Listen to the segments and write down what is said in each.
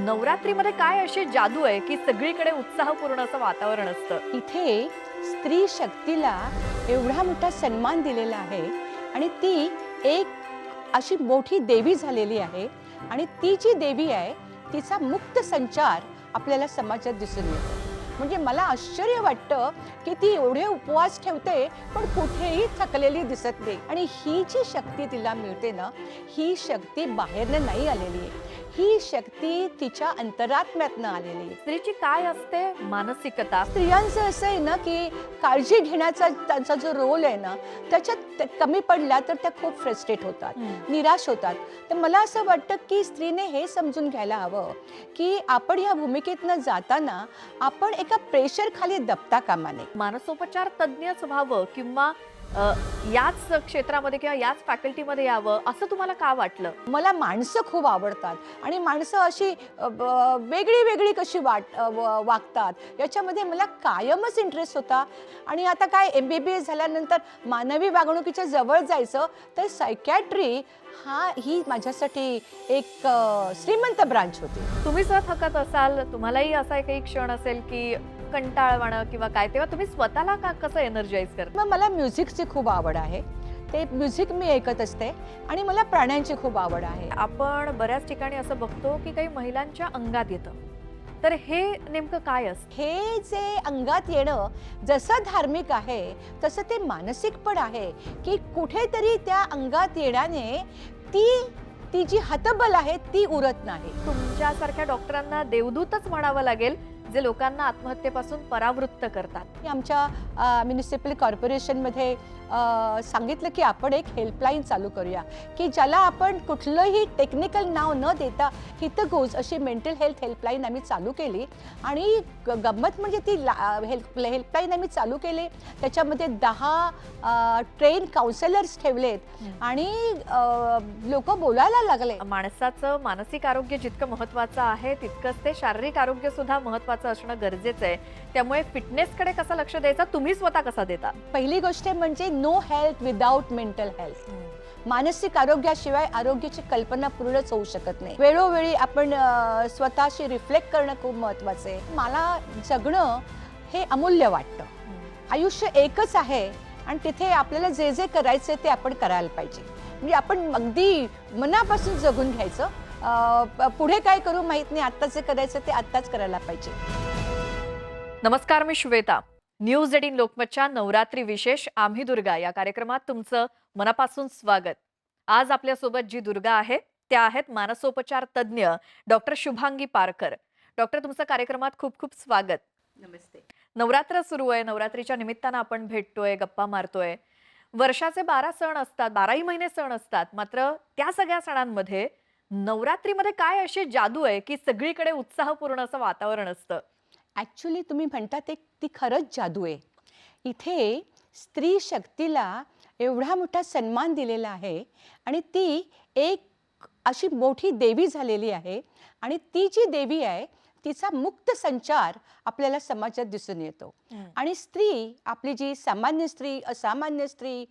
नवरात्रीमध्ये काय अशी जादू आहे की सगळीकडे उत्साहपूर्ण असं वातावरण असतं? इथे स्त्री शक्तीला एवढा मोठा सन्मान दिलेला आहे आणि ती एक अशी मोठी देवी झालेली आहे आणि ती जी देवी आहे तिचा मुक्त संचार आपल्याला समाजात दिसून येतो. म्हणजे मला आश्चर्य वाटतं की ती एवढे उपवास ठेवते पण कुठेही थकलेली दिसत नाही. आणि ही जी शक्ती तिला मिळते ना, ही शक्ती बाहेरनं नाही आलेली आहे, ही शक्ती तिच्या अंतरात्म्यातनं आलेली आहे. स्त्रीची काय असते मानसिकता? स्त्रियांचं असं आहे ना की काळजी घेण्याचा त्यांचा जो रोल आहे ना, त्याच्यात कमी पडला तर त्या खूप फ्रस्ट्रेट होतात, निराश होतात. तर मला असं वाटतं की स्त्रीने हे समजून घ्यायला हवं की आपण ह्या भूमिकेतनं जाताना आपण एका प्रेशर खाली दबता कामा नये. मानसोपचार तज्ञच व्हावं किंवा याच क्षेत्रामध्ये किंवा याच फॅकल्टीमध्ये यावं असं तुम्हाला का वाटलं? मला माणसं खूप आवडतात आणि माणसं अशी वेगळी वेगळी कशी वागतात याच्यामध्ये मला कायमच इंटरेस्ट होता. आणि आता काय MBBS झाल्यानंतर मानवी वागणुकीच्या जवळ जायचं तर सायकॅट्री ही माझ्यासाठी एक श्रीमंत ब्रांच होती. तुम्ही जर थकत असाल, तुम्हालाही असा काही क्षण असेल की कंटाळवाणं किंवा काय, तेव्हा तुम्ही स्वतःला कसं एनर्जाइज करता? मग मला म्युझिकची खूप आवड आहे, ते म्युझिक मी ऐकत असते आणि मला प्राण्यांची खूप आवड आहे. आपण बऱ्याच ठिकाणी असं बघतो की काही महिलांच्या अंगात येतं, तर हे नेमकं काय असतं? हे जे अंगात येणं जसं धार्मिक आहे तसं ते मानसिक पण आहे की कुठेतरी त्या अंगात येण्याने ती जी हतबल आहे ती उरत नाही. तुमच्यासारख्या डॉक्टरांना देवदूतच म्हणावं लागेल जे लोकांना आत्महत्येपासून परावृत्त करतात. आमच्या म्युनिसिपल कॉर्पोरेशनमध्ये सांगितलं की आपण एक हेल्पलाईन चालू करूया की ज्याला आपण कुठलंही टेक्निकल नाव न देता हितगुज अशी मेंटल हेल्थ हेल्पलाईन आम्ही चालू केली. आणि गंमत म्हणजे ती हेल्पलाईन आम्ही चालू केली, त्याच्यामध्ये 10 ट्रेन काउन्सिलर्स ठेवलेत आणि लोक बोलायला लागले. माणसाचं मानसिक आरोग्य जितकं महत्वाचं आहे तितकंच ते शारीरिक आरोग्य सुद्धा महत्वाचं असणं गरजेचं आहे. त्यामुळे फिटनेसकडे कसं लक्ष द्यायचं, तुम्ही स्वतः कसा देता? पहिली गोष्ट म्हणजे no health without mental health. मानसिक आरोग्याशिवाय आरोग्याची कल्पना पूर्णच होऊ शकत नाही. वेळोवेळी आपण स्वतःशी रिफ्लेक्ट करणं खूप महत्वाचं आहे. मला जगणं हे अमूल्य वाटतं. आयुष्य एकच आहे आणि तिथे आपल्याला जे जे करायचं ते आपण करायला पाहिजे. म्हणजे आपण अगदी मनापासून जगून घ्यायचं. पुढे काय करू माहित नाही, आत्ताच जे करायचं ते आत्ताच करायला पाहिजे. नमस्कार, मी श्वेता. न्यूज 18 लोकमतच्या नवरात्री विशेष आम्ही दुर्गा या कार्यक्रमात तुमचं मनापासून स्वागत. आज आपल्यासोबत जी दुर्गा आहे त्या आहेत मानसोपचार तज्ञ डॉक्टर शुभांगी पारकर. डॉक्टर, तुमचं कार्यक्रमात खूप खूप स्वागत. नमस्ते. नवरात्र सुरू आहे, नवरात्रीच्या निमित्तानं आपण भेटतोय, गप्पा मारतोय. वर्षाचे 12 सण असतात, 12ही महिने सण असतात, मात्र त्या सगळ्या सणांमध्ये नवरात्रीमध्ये काय अशी जादू आहे की सगळीकडे उत्साहपूर्ण असं वातावरण असतं? ॲक्च्युली तुम्ही म्हणता ते ती खरंच जादू आहे. इथे स्त्री शक्तीला एवढा मोठा सन्मान दिलेला आहे आणि ती एक अशी मोठी देवी झालेली आहे आणि ती जी देवी आहे तिचा मुक्त संचार आपल्याला समाजात दिसून येतो. आणि स्त्री, आपली जी सामान्य स्त्री, असामान्य स्त्री,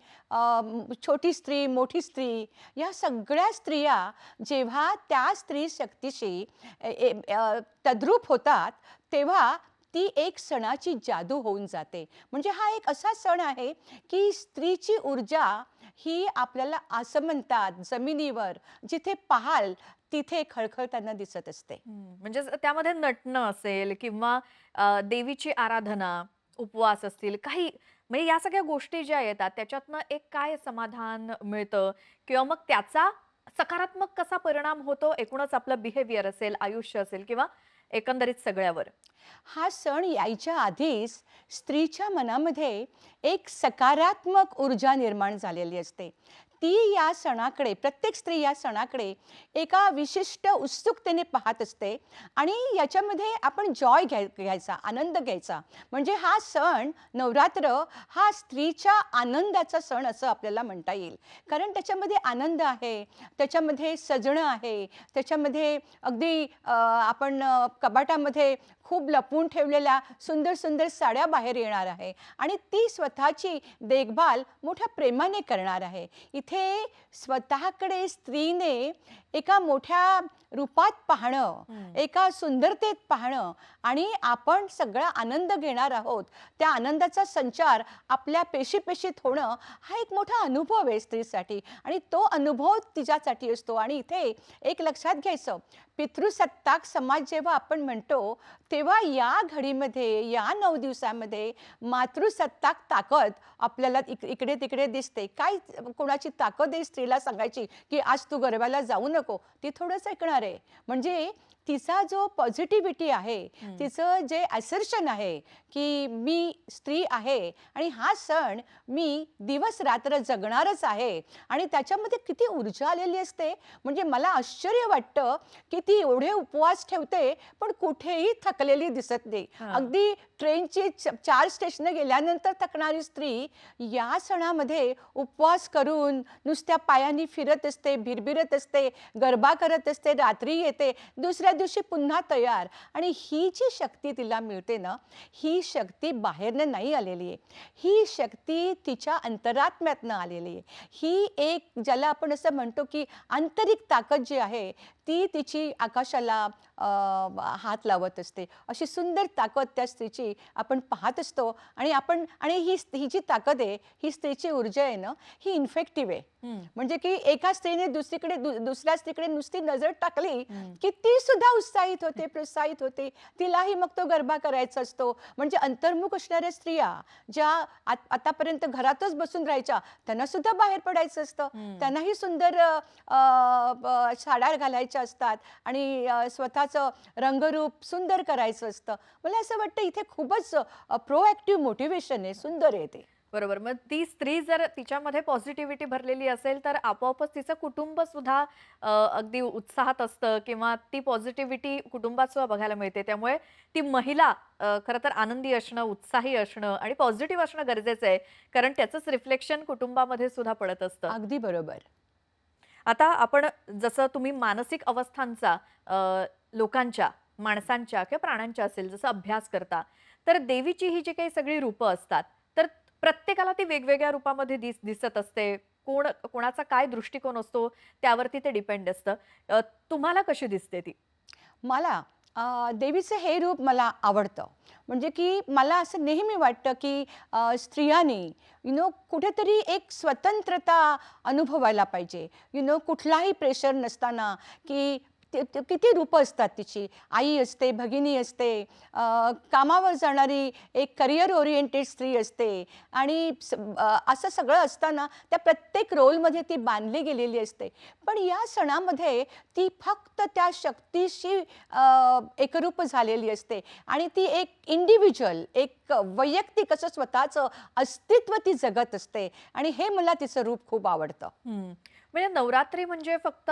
छोटी स्त्री, मोठी स्त्री, या सगळ्या स्त्रिया जेव्हा त्या स्त्री शक्तीशी तद्रूप होतात तेव्हा ती एक सणाची जादू होऊन जाते. म्हणजे हा एक असा सण आहे की स्त्रीची ऊर्जा ही आपल्याला आसमंतात, जमिनीवर जिथे पाहाल तिथे खळखळताना दिसत असते. म्हणजे त्यामध्ये नटणं असेल किंवा देवीची आराधना, उपवास असतील, काही म्हणजे या सगळ्या गोष्टी ज्या येतात त्याच्यातनं एक काय समाधान मिळतं किंवा मग त्याचा सकारात्मक कसा परिणाम होतो एकूणच आपलं बिहेवियर असेल, आयुष्य असेल किंवा एकंदरीत सगळ्यावर? हा सण यायच्या आधीच स्त्रीच्या मनामध्ये एक सकारात्मक ऊर्जा निर्माण झालेली असते. ती या सणाकडे, प्रत्येक स्त्री या सणाकडे एका विशिष्ट उत्सुकतेने पाहत असते आणि याच्यामध्ये आपण जॉय घ्यायचा, आनंद घ्यायचा. म्हणजे हा सण नवरात्र हा स्त्रीच्या आनंदाचा सण असं आपल्याला म्हणता येईल. कारण त्याच्यामध्ये आनंद आहे, त्याच्यामध्ये सजणं आहे, त्याच्यामध्ये अगदी आपण कपाटामध्ये खूप लपवून ठेवलेल्या सुंदर सुंदर साड्या बाहेर येणार आहे आणि ती स्वतःची देखभाल मोठ्या प्रेमाने करणार आहे. इथे स्वतःकडे स्त्रीने एका मोठ्या रूपात पाहणं, हं. एका सुंदरतेत पाहणं आणि आपण सगळा आनंद घेणार आहोत. त्या आनंदाचा संचार आपल्या पेशीपेशीत होणं हा एक मोठा अनुभव आहे स्त्रीसाठी आणि तो अनुभव तिच्यासाठी असतो. आणि इथे एक लक्षात घ्यायचं, पितृसत्ताक समाज जेव्हा आपण म्हणतो, तेव्हा या घडीमध्ये, या 9 दिवसामध्ये मातृसत्ताक ताकद आपल्याला इकडे तिकडे दिसते. काय कोणाची ताकद आहे स्त्रीला सांगायची, की आज तू गरब्याला जाऊ नको? ती थोडंच ऐकणार आहे. म्हणजे तिचा जो पॉझिटिव्हिटी आहे, हं. तिचं जे असर्शन आहे, की मी स्त्री आहे आणि हा सण मी दिवस रात्र जगणारच आहे आणि त्याच्यामध्ये किती ऊर्जा आलेली असते. म्हणजे मला आश्चर्य वाटतं, की ती एवढे उपवास ठेवते, पण कुठेही थकलेली दिसत नाही. हां. अगदी ट्रेनची 4 स्टेशनं गेल्यानंतर थकणारी स्त्री या सणामध्ये उपवास करून नुसत्या पायांनी फिरत असते, भिरभिरत असते, गरबा करत असते, रात्री येते, दुसऱ्या दिवशी पुन्हा तयार. आणि ही जी शक्ती तिला मिळते ना, ही शक्ती बाहेरनं नाही आलेली आहे. ही शक्ती तिच्या अंतरात्म्यातनं आलेली आहे. ही एक ज्याला आपण असं म्हणतो, की आंतरिक ताकद जी आहे, ती तिची आकाशाला हात लावत असते. अशी सुंदर ताकद त्या स्त्रीची आपण पाहत असतो आणि ही जी ताकद आहे, ही स्त्रीची ऊर्जा आहे ना, ही इन्फेक्टिव्ह आहे. हं. म्हणजे की एका स्त्रीने दुसऱ्या स्त्रीकडे नुसती नजर टाकली, हं. की ती सुद्धा उत्साहित होते, प्रोत्साहित होते. तिलाही मग तो गरबा करायचा असतो. म्हणजे अंतर्मुख असणाऱ्या स्त्रिया ज्या आतापर्यंत घरातच बसून राहायच्या, त्यांना सुद्धा बाहेर पडायचं असतं. हं. त्यांनाही सुंदर साड्या घालायच्या असतात आणि स्वतःचं रंगरूप सुंदर करायचं असतं. मला असं वाटतं इथे खूपच प्रोएक्टिव्ह मोटिवेशन आहे, सुंदर आहे ते. बरोबर. मग ती स्त्री जर तिच्यामध्ये पॉझिटिव्हिटी भरलेली असेल, तर आपोआपच तिचं कुटुंब सुद्धा अगदी उत्साहात असतं किंवा ती पॉझिटिव्हिटी कुटुंबात सुद्धा बघायला मिळते. त्यामुळे ती महिला खरं तर आनंदी असणं, उत्साही असणं आणि पॉझिटिव्ह असणं गरजेचं आहे. कारण त्याचंच रिफ्लेक्शन कुटुंबामध्ये सुद्धा पडत असतं. अगदी बरोबर. आता आपण जसं तुम्ही मानसिक अवस्थांचा लोकांच्या, माणसांच्या किंवा प्राण्यांच्या असेल जसं अभ्यास करता, तर देवीची ही जी काही सगळी रूपं असतात, तर प्रत्येकाला ती वेगवेगळ्या रूपामध्ये दिसत असते. कोणाचा काय दृष्टिकोन असतो त्यावरती ते डिपेंड असतं. तुम्हाला कशी दिसते ती? मला देवीचं हे रूप मला आवडतं. म्हणजे की मला असं नेहमी वाटतं, की स्त्रियांनी कुठेतरी एक स्वतंत्रता अनुभवायला पाहिजे. कुठलाही प्रेशर नसताना, की किती रूपं असतात तिची. आई असते, भगिनी असते, कामावर जाणारी एक करियर ओरिएंटेड स्त्री असते आणि असं सगळं असताना त्या प्रत्येक रोलमध्ये ती बांधली गेलेली असते. पण या सणामध्ये ती फक्त त्या शक्तीशी एकरूप झालेली असते आणि ती एक इंडिव्हिज्युअल, एक वैयक्तिक असं स्वतःचं अस्तित्व ती जगत असते आणि हे मला तिचं रूप खूप आवडतं. हं. म्हणजे नवरात्री म्हणजे फक्त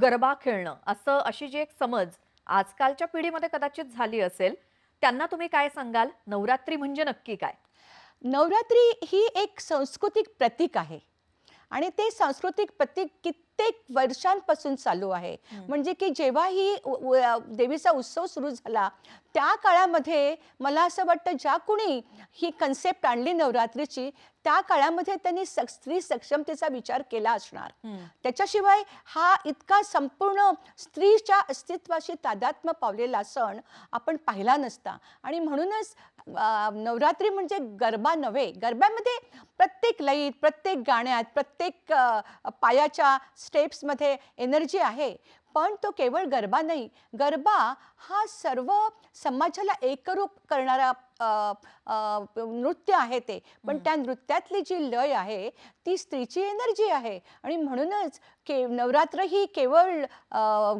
गरबा खेळणं अशी जी एक समज आजकालच्या पिढीमध्ये कदाचित झाली असेल. त्यांना तुम्ही काय सांगाल? नवरात्री म्हणजे नक्की काय? नवरात्री ही एक सांस्कृतिक प्रतीक आहे आणि ते सांस्कृतिक प्रतीक कित्येक वर्षांपासून चालू आहे. हं. म्हणजे की जेव्हा ही देवीचा उत्सव सुरू झाला, त्या काळामध्ये मला असं वाटतं ज्या कोणी ही कन्सेप्ट आणली नवरात्रीची, त्या काळामध्ये त्यांनी स्त्री सक्षमतेचा विचार केला असणार. हं. त्याच्याशिवाय हा इतका संपूर्ण स्त्रीच्या अस्तित्वाशी तादात्म्य पावलेला सण आपण पाहिला नसता. आणि म्हणूनच नवरात्री म्हणजे गरबा नव्हे. गरब्यामध्ये प्रत्येक लयीत, प्रत्येक गाण्यात, प्रत्येक पायाच्या स्टेप्समध्ये एनर्जी आहे. पण तो केवळ गरबा नाही. गरबा हा सर्व समाजाला एकरूप करणारा नृत्य आहे ते. पण हं. त्या नृत्यातली जी लय आहे, ती स्त्रीची एनर्जी आहे आणि म्हणूनच नवरात्र ही केवळ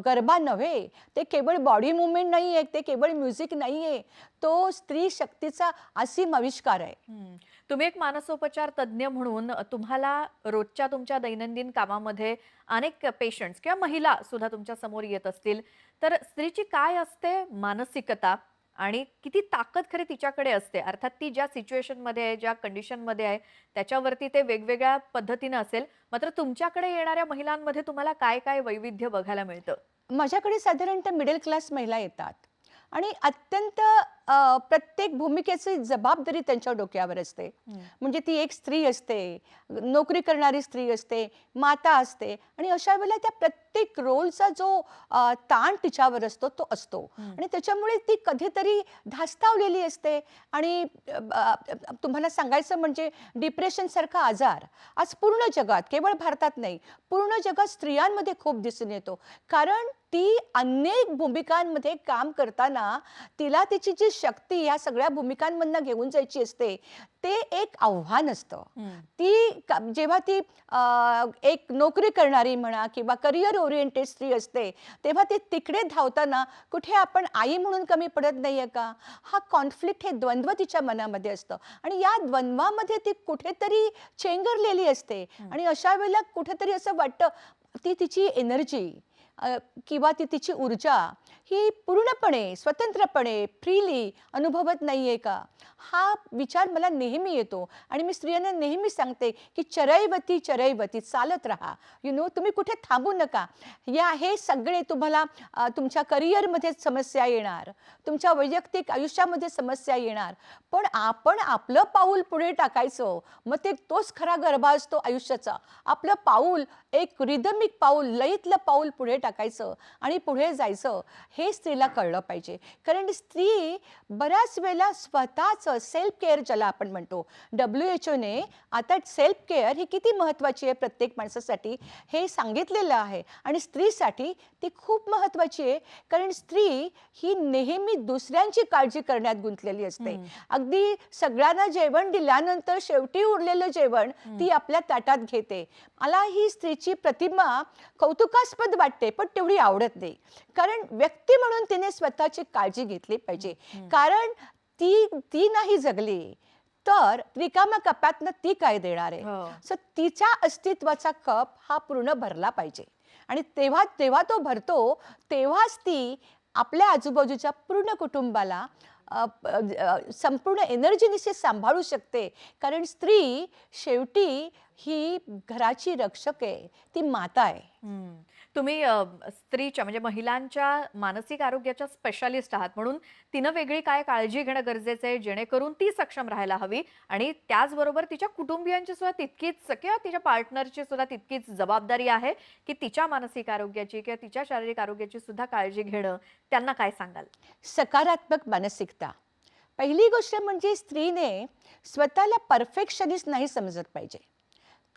गरबा नव्हे. ते केवळ बॉडी मूव्हमेंट नाही आहे, ते केवळ म्युझिक नाही आहे. तो स्त्री शक्तीचा असीम आविष्कार आहे. हं. तुम्ही एक मानसोपचार तज्ञ म्हणून तुम्हाला रोजच्या तुमच्या दैनंदिन कामामध्ये अनेक पेशंट्स किंवा महिला सुद्धा तुमच्या समोर येत असतील. तर स्त्रीची काय असते मानसिकता आणि किती ताकद खरी तिच्याकडे असते? अर्थात ती ज्या सिच्युएशनमध्ये आहे, ज्या कंडिशनमध्ये आहे, त्याच्यावरती ते वेगवेगळ्या पद्धतीनं असेल. मात्र तुमच्याकडे येणाऱ्या महिलांमध्ये तुम्हाला काय-काय वैविध्य बघायला मिळतं? माझ्याकडे साधारणतः मिडल क्लास महिला येतात आणि अत्यंत प्रत्येक भूमिकेची जबाबदारी त्यांच्या डोक्यावर असते. म्हणजे ती एक स्त्री असते, नोकरी करणारी स्त्री असते, माता असते आणि अशा वेळेला त्या प्रत्येक रोलचा जो ताण तिच्यावर असतो तो असतो आणि त्याच्यामुळे ती कधीतरी धास्तावलेली असते आणि तुम्हाला सांगायचं म्हणजे डिप्रेशनसारखा आजार आज पूर्ण जगात, केवळ भारतात नाही, पूर्ण जगात स्त्रियांमध्ये खूप दिसून येतो. कारण ती अनेक भूमिकांमध्ये काम करताना तिला तिची जी शक्ती या सगळ्या भूमिकांमधनं घेऊन जायची असते ते एक आव्हान असतं. जेव्हा ती एक नोकरी करणारी म्हणा किंवा करिअर ओरिएंटेड स्त्री असते तेव्हा ती तिकडे धावताना कुठे आपण आई म्हणून कमी पडत नाहीये का, हा कॉन्फ्लिक्ट, हे द्वंद्व तिच्या मनामध्ये असतं आणि या द्वंद्वामध्ये ती कुठेतरी चेंगरलेली असते आणि अशा वेळेला कुठेतरी असं वाटतं ती तिची एनर्जी किंवा ती तिची ऊर्जा ही पूर्णपणे स्वतंत्रपणे फ्रीली अनुभवत नाहीये का, हा विचार मला नेहमी येतो आणि मी स्त्रियांना नेहमी सांगते की चरैवती चरैवती, चालत राहा. तुम्ही कुठे थांबू नका. हे सगळे तुम्हाला तुमच्या करिअरमध्ये समस्या येणार, तुमच्या वैयक्तिक आयुष्यामध्ये समस्या येणार, पण आपण आपलं पाऊल पुढे टाकायचं. मग तोच खरा गरबा असतो आयुष्याचा. आपलं पाऊल एक रिदमिक पाऊल, लयीतलं पाऊल पुढे टाकायचं आणि पुढे जायचं, हे स्त्रीला कळलं पाहिजे. कारण स्त्री बऱ्याच वेळेला स्वतःचं सेल्फ केअर, ज्याला आपण म्हणतो, WHO आता सेल्फ केअर ही किती महत्त्वाची आहे प्रत्येक माणसासाठी हे सांगितलेलं आहे आणि स्त्रीसाठी ती खूप महत्त्वाची आहे. कारण स्त्री ही नेहमी दुसऱ्यांची काळजी करण्यात गुंतलेली असते. अगदी सगळ्यांना जेवण दिल्यानंतर शेवटी उरलेलं जेवण ती आपल्या ताटात घेते. मला ही स्त्रीची प्रतिमा कौतुकास्पद वाटते पण तेवढी आवडत नाही. कारण व्यक्ती म्हणून तिने स्वतःची काळजी घेतली पाहिजे. कारण ती नाही जगली तर रिकाम्या कपातनं ती काय देणार आहे. सो तिच्या अस्तित्वाचा कप हा पूर्ण भरला पाहिजे आणि तेव्हा तो भरतो, तेव्हाच ती आपल्या आजूबाजूच्या पूर्ण कुटुंबाला संपूर्ण एनर्जीनिशी सांभाळू शकते. कारण स्त्री शेवटी ही घराची रक्षक आहे, ती माता आहे. तुम्ही स्त्रीच्या म्हणजे महिलांच्या मानसिक आरोग्याच्या स्पेशालिस्ट आहात, म्हणून तिनं वेगळी काय काळजी घेणं गरजेचं आहे जेणेकरून ती सक्षम राहायला हवी आणि त्याचबरोबर तिच्या कुटुंबियांची सुद्धा तितकीच किंवा तिच्या पार्टनरची सुद्धा तितकीच जबाबदारी आहे की तिच्या मानसिक आरोग्याची किंवा तिच्या शारीरिक आरोग्याची सुद्धा काळजी घेणं. त्यांना काय सांगाल? सकारात्मक मानसिकता. पहिली गोष्ट म्हणजे स्त्रीने स्वतःला परफेक्शनिस्ट नाही समजत पाहिजे.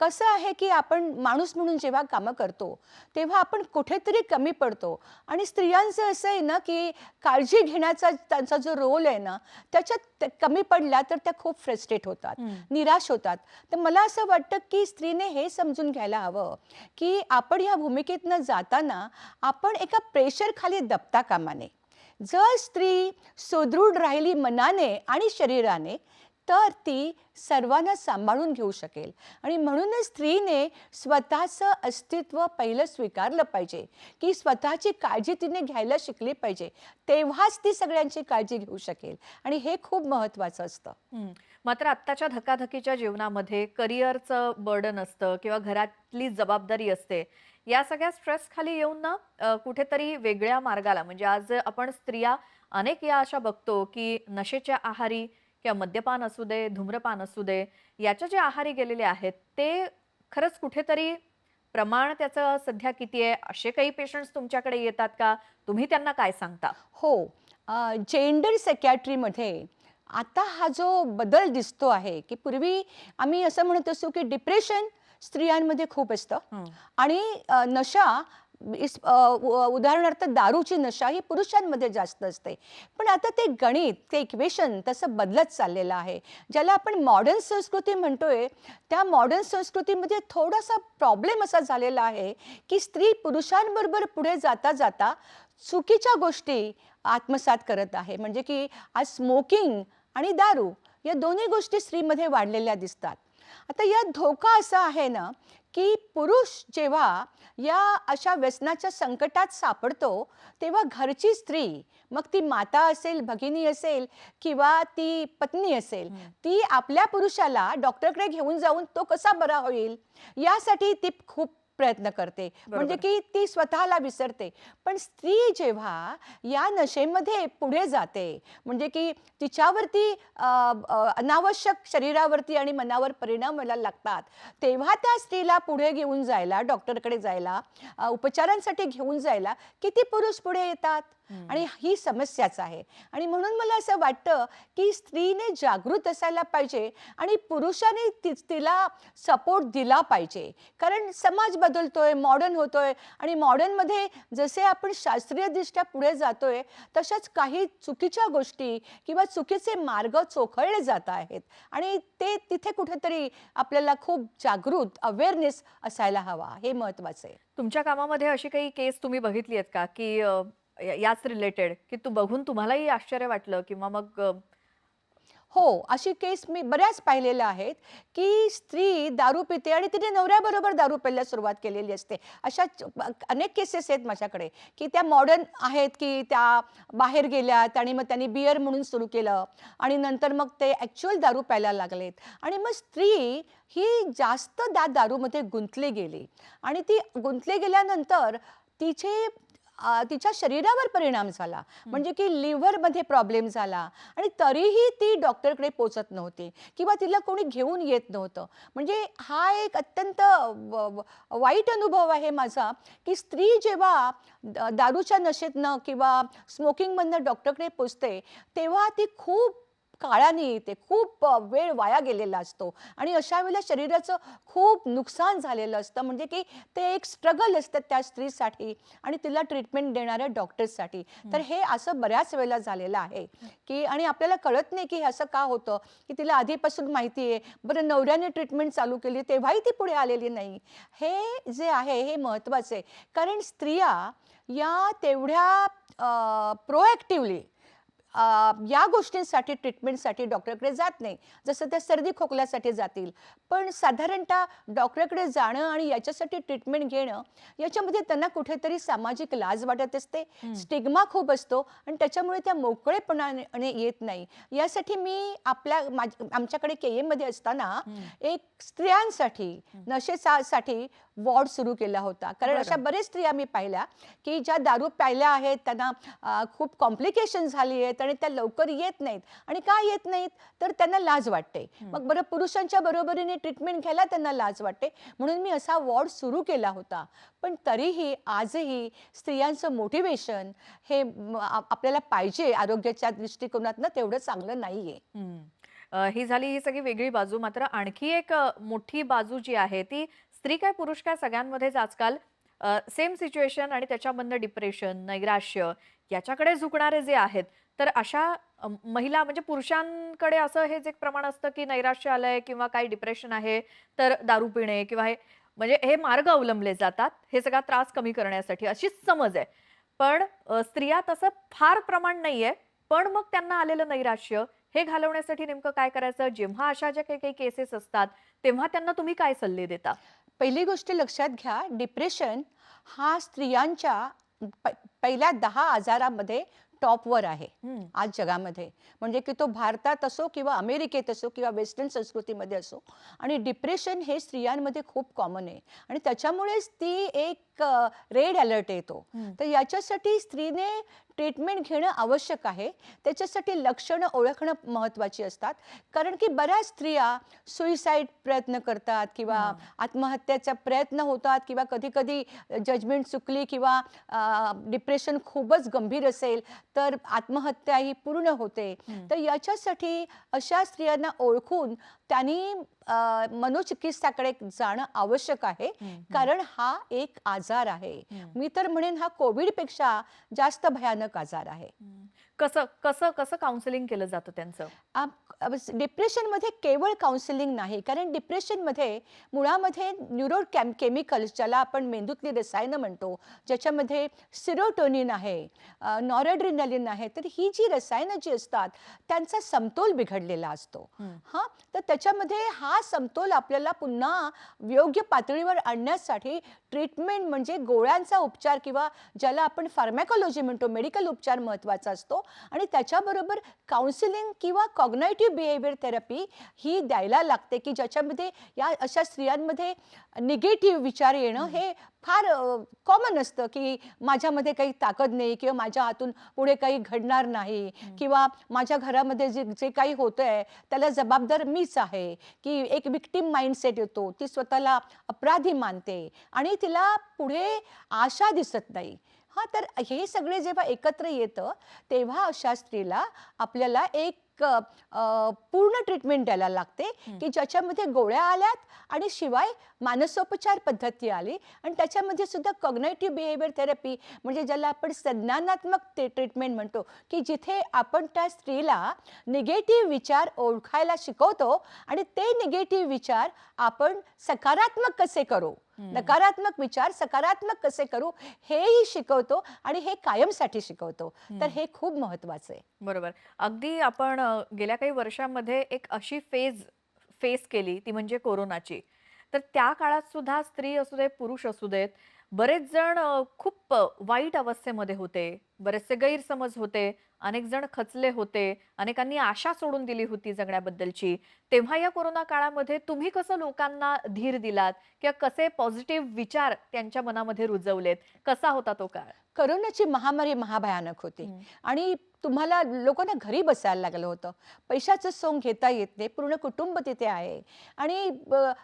कसं आहे की आपण माणूस म्हणून जेव्हा कामं करतो तेव्हा आपण कुठेतरी कमी पडतो आणि स्त्रियांचं असं आहे ना की काळजी घेण्याचा त्यांचा जो रोल आहे ना त्याच्यात कमी पडला तर त्या खूप फ्रस्ट्रेट होतात, निराश होतात. तर मला असं वाटतं की स्त्रीने हे समजून घ्यायला हवं की आपण ह्या भूमिकेतनं जाताना आपण एका प्रेशर खाली दबता कामा नये. जर स्त्री सुदृढ राहिली मनाने आणि शरीराने तर ती सर्वांना सांभाळून घेऊ शकेल आणि म्हणूनच स्त्रीने स्वतःचं अस्तित्व पहिलं स्वीकारलं पाहिजे की स्वतःची काळजी तिने घ्यायला शिकली पाहिजे. तेव्हाच ती सगळ्यांची काळजी घेऊ शकेल आणि हे खूप महत्त्वाचं असतं. मात्र आत्ताच्या धकाधकीच्या जीवनामध्ये करिअरचं बर्डन असतं किंवा घरातली जबाबदारी असते, या सगळ्या स्ट्रेस खाली येऊन ना कुठेतरी वेगळ्या मार्गाला, म्हणजे आज आपण स्त्रिया अनेक या अशा बघतो की नशेच्या आहारी किंवा मद्यपान असू दे, धूम्रपान असू दे, याच्या जे आहारी गेलेले आहेत ते खरंच कुठेतरी प्रमाण त्याचं सध्या किती आहे? असे काही पेशंट्स तुमच्याकडे येतात का? तुम्ही त्यांना काय सांगता? हो, जेंडर सायकॅट्रीमध्ये आता हा जो बदल दिसतो आहे की पूर्वी आम्ही असं म्हणत असतो की डिप्रेशन स्त्रियांमध्ये खूप असतं आणि नशा उदाहरणार्थ दारूची नशा ही पुरुषांमध्ये जास्त असते. पण आता ते गणित, ते इक्वेशन तसं बदलत चाललेलं आहे. ज्याला आपण मॉडर्न संस्कृती म्हणतोय त्या मॉडर्न संस्कृतीमध्ये थोडासा प्रॉब्लेम असा झालेला आहे की स्त्री पुरुषांबरोबर पुढे जाता जाता चुकीच्या गोष्टी आत्मसात करत आहे. म्हणजे की आज स्मोकिंग आणि दारू या दोन्ही गोष्टी स्त्रीमध्ये वाढलेल्या दिसतात. आता यात धोका असा आहे ना की पुरुष जेव्हा या अशा व्यसनाच्या संकटात सापडतो तेव्हा घरची स्त्री, मग ती माता असेल, भगिनी असेल किंवा ती पत्नी असेल, ती आपल्या पुरुषाला डॉक्टरकडे घेऊन जाऊन तो कसा बरा होईल यासाठी ती खूप प्रयत्न करते, म्हणजे बरोबर. की ती स्वतःला विसरते. पण स्त्री जेव्हा या नशेमध्ये पुढे जाते, म्हणजे की तिच्यावरती अनावश्यक शरीरावरती आणि मनावर परिणाम व्हायला लागतात, तेव्हा त्या स्त्रीला पुढे घेऊन जायला, डॉक्टरकडे जायला, उपचारांसाठी घेऊन जायला किती पुरुष पुढे येतात. हं. आणि ही समस्याच आहे. आणि म्हणून मला असं वाटतं की स्त्रीने जागृत असायला पाहिजे आणि पुरुषाने तिला सपोर्ट दिला पाहिजे. कारण समाज बदलतोय, मॉडर्न होतोय आणि मॉडर्नमध्ये जसे आपण शास्त्रीयदृष्ट्या पुढे जातोय, तशाच काही चुकीच्या गोष्टी किंवा चुकीचे मार्ग चोखळले जात आहेत आणि ते तिथे कुठेतरी आपल्याला खूप जागृत अवेअरनेस असायला हवा. हे महत्त्वाचं आहे. तुमच्या कामामध्ये अशी काही केस तुम्ही बघितली आहेत का, की याच रिलेटेड, की बघून तुम्हालाही आश्चर्य वाटलं किंवा मग हो, अशी केस मी बऱ्याच पाहिलेल्या आहेत, की स्त्री दारू पिते आणि तिने नवऱ्याबरोबर दारू प्यायला सुरुवात केलेली असते. अशा अनेक केसेस आहेत माझ्याकडे, की त्या मॉडर्न आहेत, की त्या बाहेर गेल्यात आणि मग त्यांनी बिअर म्हणून सुरू केलं आणि नंतर मग ते ॲक्चुअल दारू प्यायला लागलेत आणि मग स्त्री ही जास्त त्या दारूमध्ये गुंतली गेली आणि ती गुंतली गेल्यानंतर तिचे तिच्या शरीरावर परिणाम झाला, हं. म्हणजे की लिव्हरमध्ये प्रॉब्लेम झाला आणि तरीही ती डॉक्टरकडे पोचत नव्हती किंवा तिला कोणी घेऊन येत नव्हतं. म्हणजे हा एक अत्यंत वाईट अनुभव आहे माझा, की स्त्री जेव्हा दारूच्या नशेतनं किंवा स्मोकिंगमधनं डॉक्टरकडे पोचते, तेव्हा ती खूप काळाने येते, खूप वेळ वाया गेलेला असतो आणि अशा वेळेला शरीराचं खूप नुकसान झालेलं असतं. म्हणजे की ते एक स्ट्रगल असतं त्या स्त्रीसाठी आणि तिला ट्रीटमेंट देणाऱ्या डॉक्टर्ससाठी. तर हे असं बऱ्याच वेळेला झालेलं आहे, की आणि आपल्याला कळत नाही की हे असं का होतं, की तिला आधीपासून माहिती आहे. बरं, नवऱ्याने ट्रीटमेंट चालू केली तेव्हाही ती पुढे आलेली नाही. हे जे आहे हे महत्त्वाचं आहे. कारण स्त्रिया या तेवढ्या प्रोॲक्टिव्हली या गोष्टींसाठी ट्रीटमेंटसाठी डॉक्टरकडे जात नाही. जसं त्या सर्दी खोकल्यासाठी जातील. पण साधारणतः डॉक्टरकडे जाणं आणि याच्यासाठी ट्रीटमेंट घेणं, याच्यामध्ये त्यांना कुठेतरी सामाजिक लाज वाटत असते, हं. स्टिग्मा खूप असतो आणि त्याच्यामुळे त्या मोकळेपणाने येत नाही. यासाठी मी आमच्याकडे केएममध्ये असताना हं. एक स्त्रियांसाठी नशेसाठी वॉर्ड सुरू केला होता. कारण अशा बरं. बरेच स्त्रिया मी पाहिल्या, की ज्या दारू प्यायल्या आहेत, त्यांना खूप कॉम्प्लिकेशन झाली आहेत आणि त्या लवकर येत नाहीत आणि का येत नाहीत, तर त्यांना लाज वाटते. हं. मग बरं, पुरुषांच्या बरोबरीने ट्रीटमेंट घ्यायला त्यांना लाज वाटते, म्हणून मी असा वॉर्ड सुरू केला होता. पण तरीही आजही स्त्रियांचं मोटिवेशन हे आपल्याला पाहिजे आरोग्याच्या दृष्टिकोनातनं, तेवढं चांगलं नाहीये. हं. ही झाली ही सगळी वेगळी बाजू. मात्र आणखी एक मोठी बाजू जी आहे ती स्त्री काय पुरुष काय सगळ्यांमध्येच आजकाल सेम सिच्युएशन आणि त्याच्यामधनं डिप्रेशन, नैराश्य याच्याकडे झुकणारे जे आहेत, तर अशा महिला म्हणजे पुरुषांकडे असं हेच एक प्रमाण असतं, की नैराश्य आलंय किंवा काही डिप्रेशन आहे, तर दारू पिणे किंवा हे म्हणजे हे मार्ग अवलंबले जातात, हे सगळा त्रास कमी करण्यासाठी अशीच समज आहे. पण स्त्रिया तसं फार प्रमाण नाहीये. पण मग त्यांना आलेलं नैराश्य हे घालवण्यासाठी नेमकं काय करायचं? जेव्हा अशा ज्या काही काही केसेस असतात, तेव्हा त्यांना तुम्ही काय सल्ले देता? पहिली गोष्ट लक्षात घ्या, डिप्रेशन हा स्त्रियांच्या प पहिल्या 10 आजारामध्ये टॉपवर आहे हं. आज जगामध्ये. म्हणजे की तो भारतात असो किंवा अमेरिकेत असो किंवा वेस्टर्न संस्कृतीमध्ये असो, आणि डिप्रेशन हे स्त्रियांमध्ये खूप कॉमन आहे आणि त्याच्यामुळेच ती एक रेड अलर्ट येतो. हं. तर याच्यासाठी स्त्रीने ट्रीटमेंट घेणं आवश्यक आहे. त्याच्यासाठी लक्षणं ओळखणं महत्त्वाची असतात. कारण की बऱ्याच स्त्रिया सुइसाईड प्रयत्न करतात किंवा हां. आत्महत्याचा प्रयत्न होतात किंवा कधी-कधी जजमेंट चुकली किंवा डिप्रेशन खूपच गंभीर असेल, तर आत्महत्या ही पूर्ण होते. हं. तर याच्यासाठी अशा स्त्रियांना ओळखून त्यांनी मनोचिकित्साकडे जाणं आवश्यक आहे. हं, हं. कारण हा एक आजार आहे. हं. मी तर म्हणेन हा कोविडपेक्षा जास्त भयानक आजार आहे. हं. कसं कसं कसं काउन्सिलिंग केलं जातं त्यांचं? डिप्रेशनमध्ये केवळ काउन्सिलिंग नाही, कारण डिप्रेशनमध्ये मुळामध्ये केमिकल्स ज्याला आपण मेंदूतली रसायनं म्हणतो, ज्याच्यामध्ये सिरोटोनिन आहे, नॉरएड्रेनालिन आहे, तर ही जी रसायनं जी असतात त्यांचा समतोल बिघडलेला असतो. हं. हां, तर त्याच्यामध्ये हा समतोल आपल्याला पुन्हा योग्य पातळीवर आणण्यासाठी ट्रीटमेंट म्हणजे गोळ्यांचा उपचार किंवा ज्याला आपण फार्मॅकॉलॉजी म्हणतो, मेडिकल उपचार महत्त्वाचा असतो. असतो आणि त्याच्याबरोबर काउन्सिलिंग किंवा कॉग्नायटिव्ह बिहेवियर थेरपी ही द्यायला लागते, की ज्याच्यामध्ये या अशा स्त्रियांमध्ये निगेटिव्ह विचार येणं हे फार कॉमन असतं, की माझ्यामध्ये काही ताकद नाही किंवा माझ्या हातून पुढे काही घडणार नाही किंवा माझ्या घरामध्ये जे जे काही होतंय त्याला जबाबदार मीच आहे, की एक विक्टिम माइंडसेट येतो. ती स्वतःला अपराधी मानते आणि तिला पुढे आशा दिसत नाही. हां, तर हे सगळे जेव्हा एकत्र येतं तेव्हा अशा स्त्रीला आपल्याला एक पूर्ण ट्रीटमेंट द्यायला लागते, की ज्याच्यामध्ये गोळ्या आल्यात आणि शिवाय मानसोपचार पद्धती आली आणि त्याच्यामध्ये सुद्धा कॉग्नायटिव्ह बिहेवियर थेरपी म्हणजे ज्याला आपण संज्ञानात्मक ट्रीटमेंट म्हणतो, की जिथे आपण त्या स्त्रीला निगेटिव्ह विचार ओळखायला शिकवतो आणि ते निगेटिव्ह विचार आपण सकारात्मक कसे करू, नकारात्मक विचार सकारात्मक कसे करू हेही शिकवतो आणि हे कायमसाठी शिकवतो. तर हे खूप महत्त्वाचं आहे. बरोबर. अगदी आपण गेल्या काही वर्षांमध्ये एक अशी फेस केली ती म्हणजे कोरोनाची. तर त्या काळात सुद्धा स्त्री असू दे, पुरुष असू देत, बरेच जण खूप वाईट अवस्थेमध्ये होते. बरेचसे गैरसमज होते. अनेक जण खचले होते. अनेकांनी आशा सोडून दिली होती जगण्याबद्दलची. तेव्हा या कोरोना काळामध्ये तुम्ही कसं लोकांना धीर दिलात किंवा कसे पॉझिटिव्ह विचार त्यांच्या मनामध्ये रुजवलेत? कसा होता तो काळ? करोनाची महामारी महाभयानक होती आणि तुम्हाला लोकांना घरी बसायला लागलं होतं. पैशाचं सोंग घेता येत नाही. पूर्ण कुटुंब तिथे आहे आणि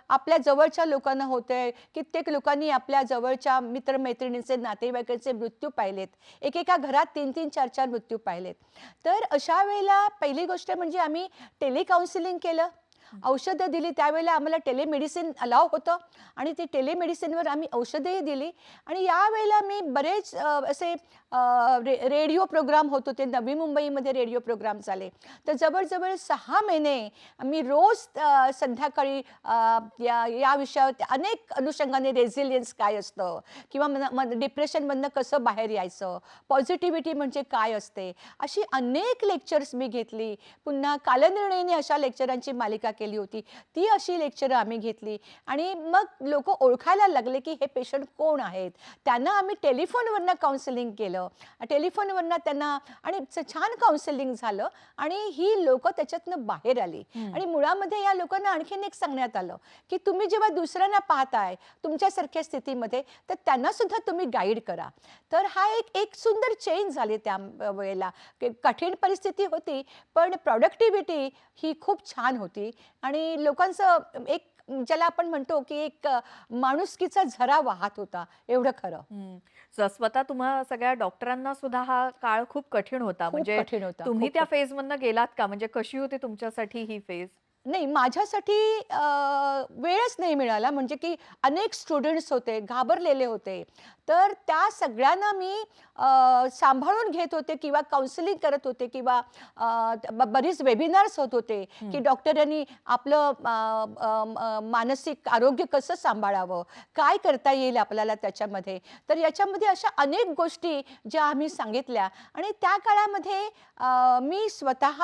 आपल्या जवळच्या लोकांना होतंय. कित्येक लोकांनी आपल्या जवळच्या मित्रमैत्रिणींचे, नातेवाईकांचे मृत्यू पाहिलेत. एकेका घरात 3-3, 4-4 मृत्यू पाहिलेत. तर अशा वेळेला पहिली गोष्ट म्हणजे आम्ही टेलिकाउन्सिलिंग केलं. औषधं दिली. त्यावेळेला आम्हाला टेलिमेडिसिन अलाव होतं आणि ते टेलिमेडिसिनवर आम्ही औषधंही दिली आणि यावेळेला मी बरेच असे रेडिओ प्रोग्राम होत होते. नवी मुंबईमध्ये रेडिओ प्रोग्राम झाले. तर जवळ-जवळ 6 महिने मी रोज संध्याकाळी या विषयावर अनेक अनुषंगाने रेझिलियन्स काय असतं किंवा डिप्रेशनमधनं कसं बाहेर यायचं, पॉझिटिव्हिटी म्हणजे काय असते, अशी अनेक लेक्चर्स मी घेतली. पुन्हा कालनिर्णयने अशा लेक्चरांची मालिका केली होती. ती अशी लेक्चरं आम्ही घेतली आणि मग लोकं ओळखायला लागले, की हे पेशंट कोण आहेत. त्यांना आम्ही टेलिफोनवरनं काउन्सिलिंग केलं. टेलिफोनवरनं त्यांना आणि छान काउन्सिलिंग झालं आणि ही लोकं त्याच्यातनं बाहेर आली. आणि मुळामध्ये या लोकांना आणखीन एक सांगण्यात आलं, की तुम्ही जेव्हा दुसऱ्यांना पाहताय तुमच्यासारख्या स्थितीमध्ये तर त्यांना सुद्धा तुम्ही गाईड करा. तर हा एक सुंदर चेंज झाली त्या वेळेला. कठीण परिस्थिती होती, पण प्रॉडक्टिव्हिटी ही खूप छान होती आणि लोकांचं एक ज्याला आपण म्हणतो, की एक माणुसकीचा झरा वाहत होता. एवढं खरं. स्वतः तुम्हा सगळ्या डॉक्टरांना सुद्धा हा काळ खूप कठीण होता. खूप म्हणजे कठीण होता. तुम्ही खूप त्या कठीण. फेजमधनं गेलात का? म्हणजे कशी होती तुमच्यासाठी ही फेज? नाही, माझ्यासाठी वेळच नाही मिळाला. म्हणजे की अनेक स्टुडंट्स होते, घाबरलेले होते. तर त्या सगळ्यांना मी सांभाळून घेत होते किंवा काउन्सिलिंग करत होते किंवा बरीच वेबिनार्स होत होते, की डॉक्टरांनी आपलं मानसिक आरोग्य कसं सांभाळावं, काय करता येईल आपल्याला त्याच्यामध्ये. तर याच्यामध्ये अशा अनेक गोष्टी ज्या आम्ही सांगितल्या आणि त्या काळामध्ये मी स्वतः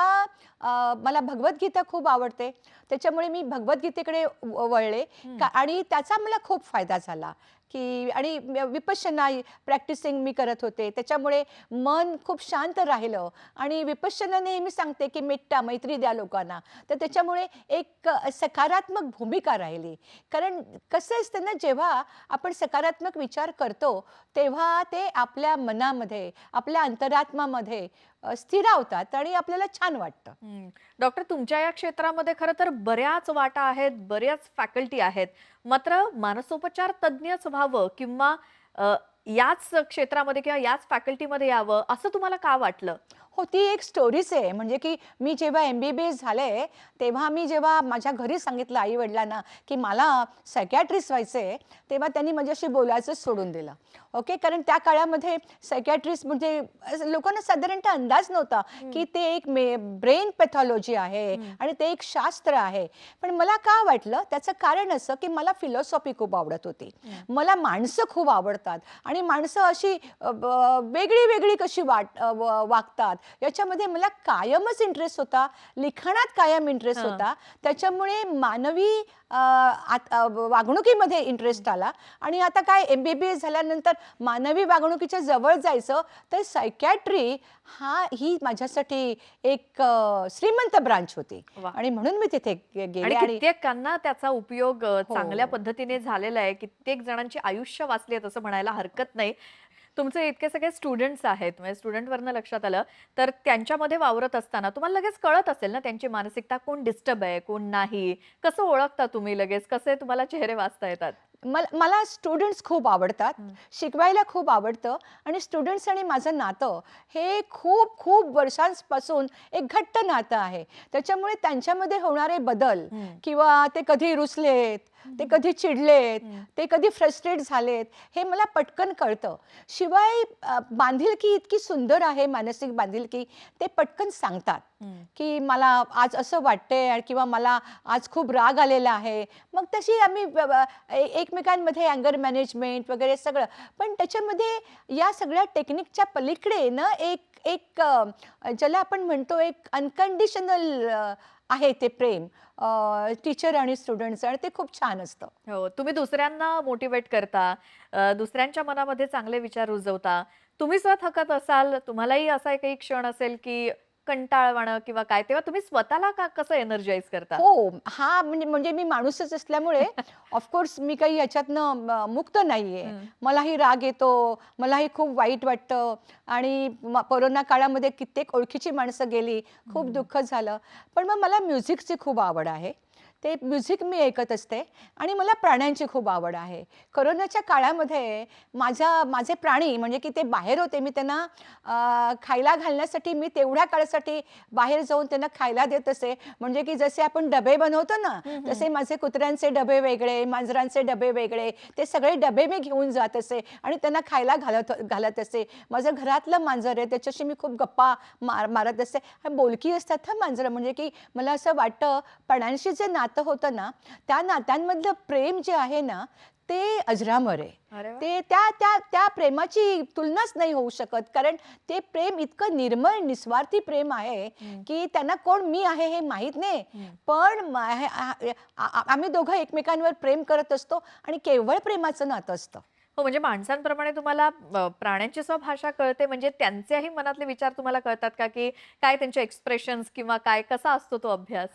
मला भगवद्गीता खूप आवडते. त्याच्यामुळे मी भगवद्गीतेकडे वळले आणि त्याचा मला खूप फायदा झाला, की आणि विपश्यना प्रॅक्टिसिंग मी करत होते. त्याच्यामुळे मन खूप शांत राहिलं आणि विपश्यना नेहमी सांगते, की मैत्री द्या लोकांना. तर त्याच्यामुळे एक सकारात्मक भूमिका राहिली. कारण कसं असतं ना, जेव्हा आपण सकारात्मक विचार करतो, तेव्हा ते आपल्या मनामध्ये, आपल्या अंतरात्मामध्ये स्थिरावतात आणि आपल्याला छान वाटतं. डॉक्टर तुमच्या या क्षेत्रामध्ये खरं तर बऱ्याच वाटा आहेत, बऱ्याच फॅकल्टी आहेत. मात्र मानसोपचार तज्ञच व्हावं किंवा याच क्षेत्रामध्ये किंवा याच फॅकल्टीमध्ये यावं असं तुम्हाला का वाटलं? हो, ती एक स्टोरीच आहे. म्हणजे की मी जेव्हा MBBS झाले, तेव्हा मी जेव्हा माझ्या घरी सांगितलं आई-वडिलांना, की मला सायकियाट्रिस्ट व्हायचंय, तेव्हा त्यांनी माझ्याशी बोलायचंच सोडून दिलं. ओके. कारण त्या काळामध्ये सायकियाट्रिस्ट म्हणजे लोकांना साधारणतः अंदाज नव्हता, की ते एक ब्रेन पॅथॉलॉजी आहे आणि ते एक शास्त्र आहे. पण मला का वाटलं? त्याचं कारण असं, की मला फिलॉसॉफी खूप आवडत होती. मला माणसं खूप आवडतात आणि माणसं अशी वेगळी-वेगळी कशी वागतात याच्यामध्ये मला कायमच इंटरेस्ट होता, लिखाणात कायम इंटरेस्ट हां. होता. त्याच्यामुळे मानवी वागणुकीमध्ये इंटरेस्ट आला आणि आता काय MBBS झाल्यानंतर मानवी वागणुकीच्या जवळ जायचं, तर सायकॅट्री ही माझ्यासाठी एक श्रीमंत ब्रांच होती वाह! आणि म्हणून मी तिथे गेले आणि आणि कित्येकांना त्याचा उपयोग चांगल्या हो. पद्धतीने झालेला आहे. कित्येक जणांची आयुष्य वाचली आहेत असं म्हणायला हरकत नाही. तुमचे इतके सगळे स्टुडंट्स आहेत, म्हणजे स्टुडंटवरनं लक्षात आलं, तर त्यांच्यामध्ये वावरत असताना तुम्हाला लगेच कळत असेल ना त्यांची मानसिकता, कोण डिस्टर्ब आहे, कोण नाही. कसं ओळखता तुम्ही लगेच? कसे तुम्हाला चेहरे वाचता येतात? मला स्टुडंट्स खूप आवडतात, हं. शिकवायला खूप आवडतं आणि स्टुडंट्स आणि माझं नातं हे खूप खूप वर्षांपासून एक घट्ट नातं आहे. त्याच्यामुळे त्यांच्यामध्ये होणारे बदल हं. किंवा ते कधी रुसलेत, ते कधी चिडलेत, हं. ते कधी फ्रस्ट्रेट झालेत, हे मला पटकन कळतं. शिवाय बांधिलकी इतकी सुंदर आहे, मानसिक बांधिलकी, ते पटकन सांगतात, हं. की मला आज असं वाटतंय किंवा मला आज खूप राग आलेला आहे. मग तशी आम्ही एकमेकांमध्ये अँगर मॅनेजमेंट वगैरे सगळं. पण त्याच्यामध्ये या सगळ्या टेक्निकच्या पलीकडे ना एक एक ज्याला आपण म्हणतो एक अनकंडिशनल आहे ते प्रेम टीचर आणि स्टुडंट्सचं आणि ते खूप छान असतं. हो, तुम्ही दुसऱ्यांना मोटिव्हेट करता, दुसऱ्यांच्या मनामध्ये चांगले विचार रुजवता. तुम्ही स्वतः थकत असाल, तुम्हालाही असा काही क्षण असेल, की कंटाळवाणं किंवा काय, तेव्हा तुम्ही स्वतःला कसं एनर्जाइज करता? हो, हा म्हणजे म्हणजे मी माणूसच असल्यामुळे ऑफकोर्स मी काही याच्यातनं मुक्त नाहीये. हं. मलाही राग येतो, मलाही खूप वाईट वाटतं आणि कोरोना काळामध्ये कित्येक ओळखीची माणसं गेली, खूप हं. दुःख झालं. पण मग मला म्युझिकची खूप आवड आहे. ते म्युझिक मी ऐकत असते आणि मला प्राण्यांची खूप आवड आहे. कोरोनाच्या काळामध्ये माझे प्राणी म्हणजे की ते बाहेर होते. मी त्यांना खायला घालण्यासाठी मी तेवढ्या काळासाठी बाहेर जाऊन त्यांना खायला देत असे. म्हणजे की जसे आपण डबे बनवतो ना, हं, हं. तसे माझे कुत्र्यांचे डबे वेगळे, मांजरांचे डबे वेगळे, ते सगळे डबे मी घेऊन जात असे आणि त्यांना खायला घालत असे. माझं घरातलं मांजर आहे, त्याच्याशी मी खूप गप्पा मारत असते. बोलकी असतात हं मांजरं, म्हणजे की मला असं वाटतं प्राण्यांशी जे नातं होतं ना, त्या नात्यांमधलं प्रेम जे आहे ना, ते अजरामर आहे. अरे वाह! ते त्या त्या त्या प्रेमाची तुलनाच नाही होऊ शकत. कारण ते प्रेम इतकं निर्मळ, निस्वार्थी प्रेम आहे, हं. की त्यांना कोण मी आहे हे माहीत नाही. हं. पण आम्ही दोघं एकमेकांवर प्रेम करत असतो आणि केवळ प्रेमाचं नातं असतं. हो, म्हणजे माणसांप्रमाणे तुम्हाला प्राण्यांची सुद्धा भाषा कळते, म्हणजे त्यांचेही मनातले विचार तुम्हाला कळतात का, की काय त्यांचे एक्सप्रेशन्स किंवा काय, कसा असतो तो अभ्यास?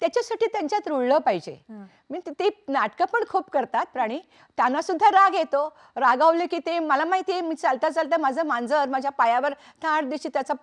त्याच्यासाठी त्यांच्यात रुळलं पाहिजे. हं. मी ते नाटकं पण खूप करतात प्राणी. त्यांना सुद्धा राग येतो. रागावले की ते मला माहिती आहे, मी चालता-चालता माझं मांजर माझ्या पायावर धाडदिशी त्याचा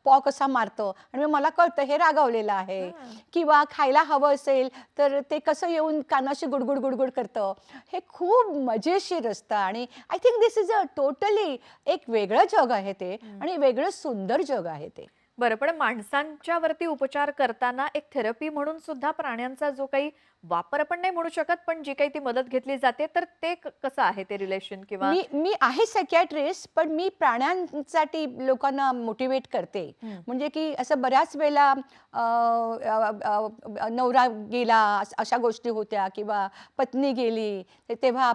पॉ कसा मारतं आणि मग मला कळतं हे रागावलेलं आहे. हां. किंवा खायला हवं असेल, तर ते कसं येऊन कानाशी गुडगुड, गुडगुड करतं. हे खूप मजेशीर असतं आणि I think this is a totally एक वेगळं जग आहे ते हं. आणि वेगळं सुंदर जग आहे ते. बरं, पण माणसांच्या वरती उपचार करताना एक थेरपी म्हणून सुद्धा प्राण्यांचा जो काही वापर आपण नाही म्हणू शकत, पण जी काही ती मदत घेतली जाते, तर ते कसं आहे ते रिलेशन किंवा मी मी आहे सायकियाट्रिस्ट, पण मी प्राण्यांसाठी लोकांना मोटिवेट करते. हं. म्हणजे की असं बऱ्याच वेळेला नवरा गेला अशा गोष्टी होत्या किंवा पत्नी गेली, तेव्हा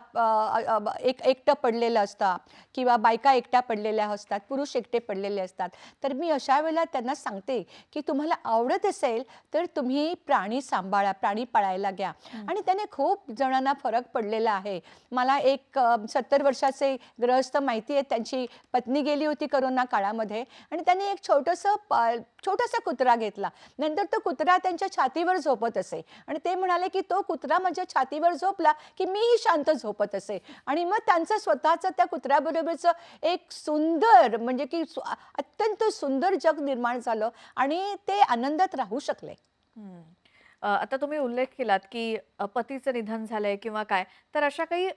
एकटं पडलेलं असतं किंवा बायका एकट्या पडलेल्या असतात, पुरुष एकटे पडलेले असतात. तर मी अशा वेळेला त्यांना सांगते, की तुम्हाला आवडत असेल तर तुम्ही प्राणी सांभाळा, प्राणी पाळायला घ्या हं. आणि त्याने खूप जणांना फरक पडलेला आहे. मला एक 70 वर्षाचे गृहस्थ माहिती आहे, त्यांची पत्नी गेली होती कोरोना काळामध्ये आणि त्यांनी एक छोटासा कुत्रा घेतला. नंतर तो कुत्रा त्यांच्या छातीवर झोपत असे आणि ते म्हणाले, की तो कुत्रा माझ्या छातीवर झोपला, की मीही शांत झोपत असे आणि मग त्यांचं स्वतःचं त्या कुत्र्याबरोबरचं एक सुंदर म्हणजे की अत्यंत सुंदर जग निर्माण झालं आणि ते आनंदात राहू शकले. हं. आता तुम्ही उल्लेख केलात, की पतीचं निधन झालंय किंवा काय, तर अशा काही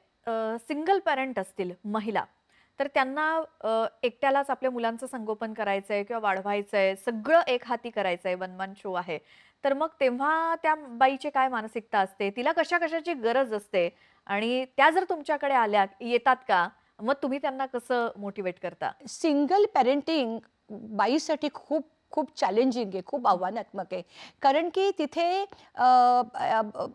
सिंगल पॅरेंट असतील महिला, तर त्यांना एकट्यालाच आपल्या मुलांचं संगोपन करायचंय किंवा वाढवायचंय, सगळं एक हाती करायचंय, वन मॅन शो आहे. तर मग तेव्हा त्या बाईची काय मानसिकता असते? तिला कशा-कशाची गरज असते? आणि त्या जर तुमच्याकडे येतात का? मग तुम्ही त्यांना कसं मोटिव्हेट करता? सिंगल पॅरेंटिंग बाईसाठी खूप खूप चॅलेंजिंग आहे, खूप आव्हानात्मक आहे. कारण की तिथे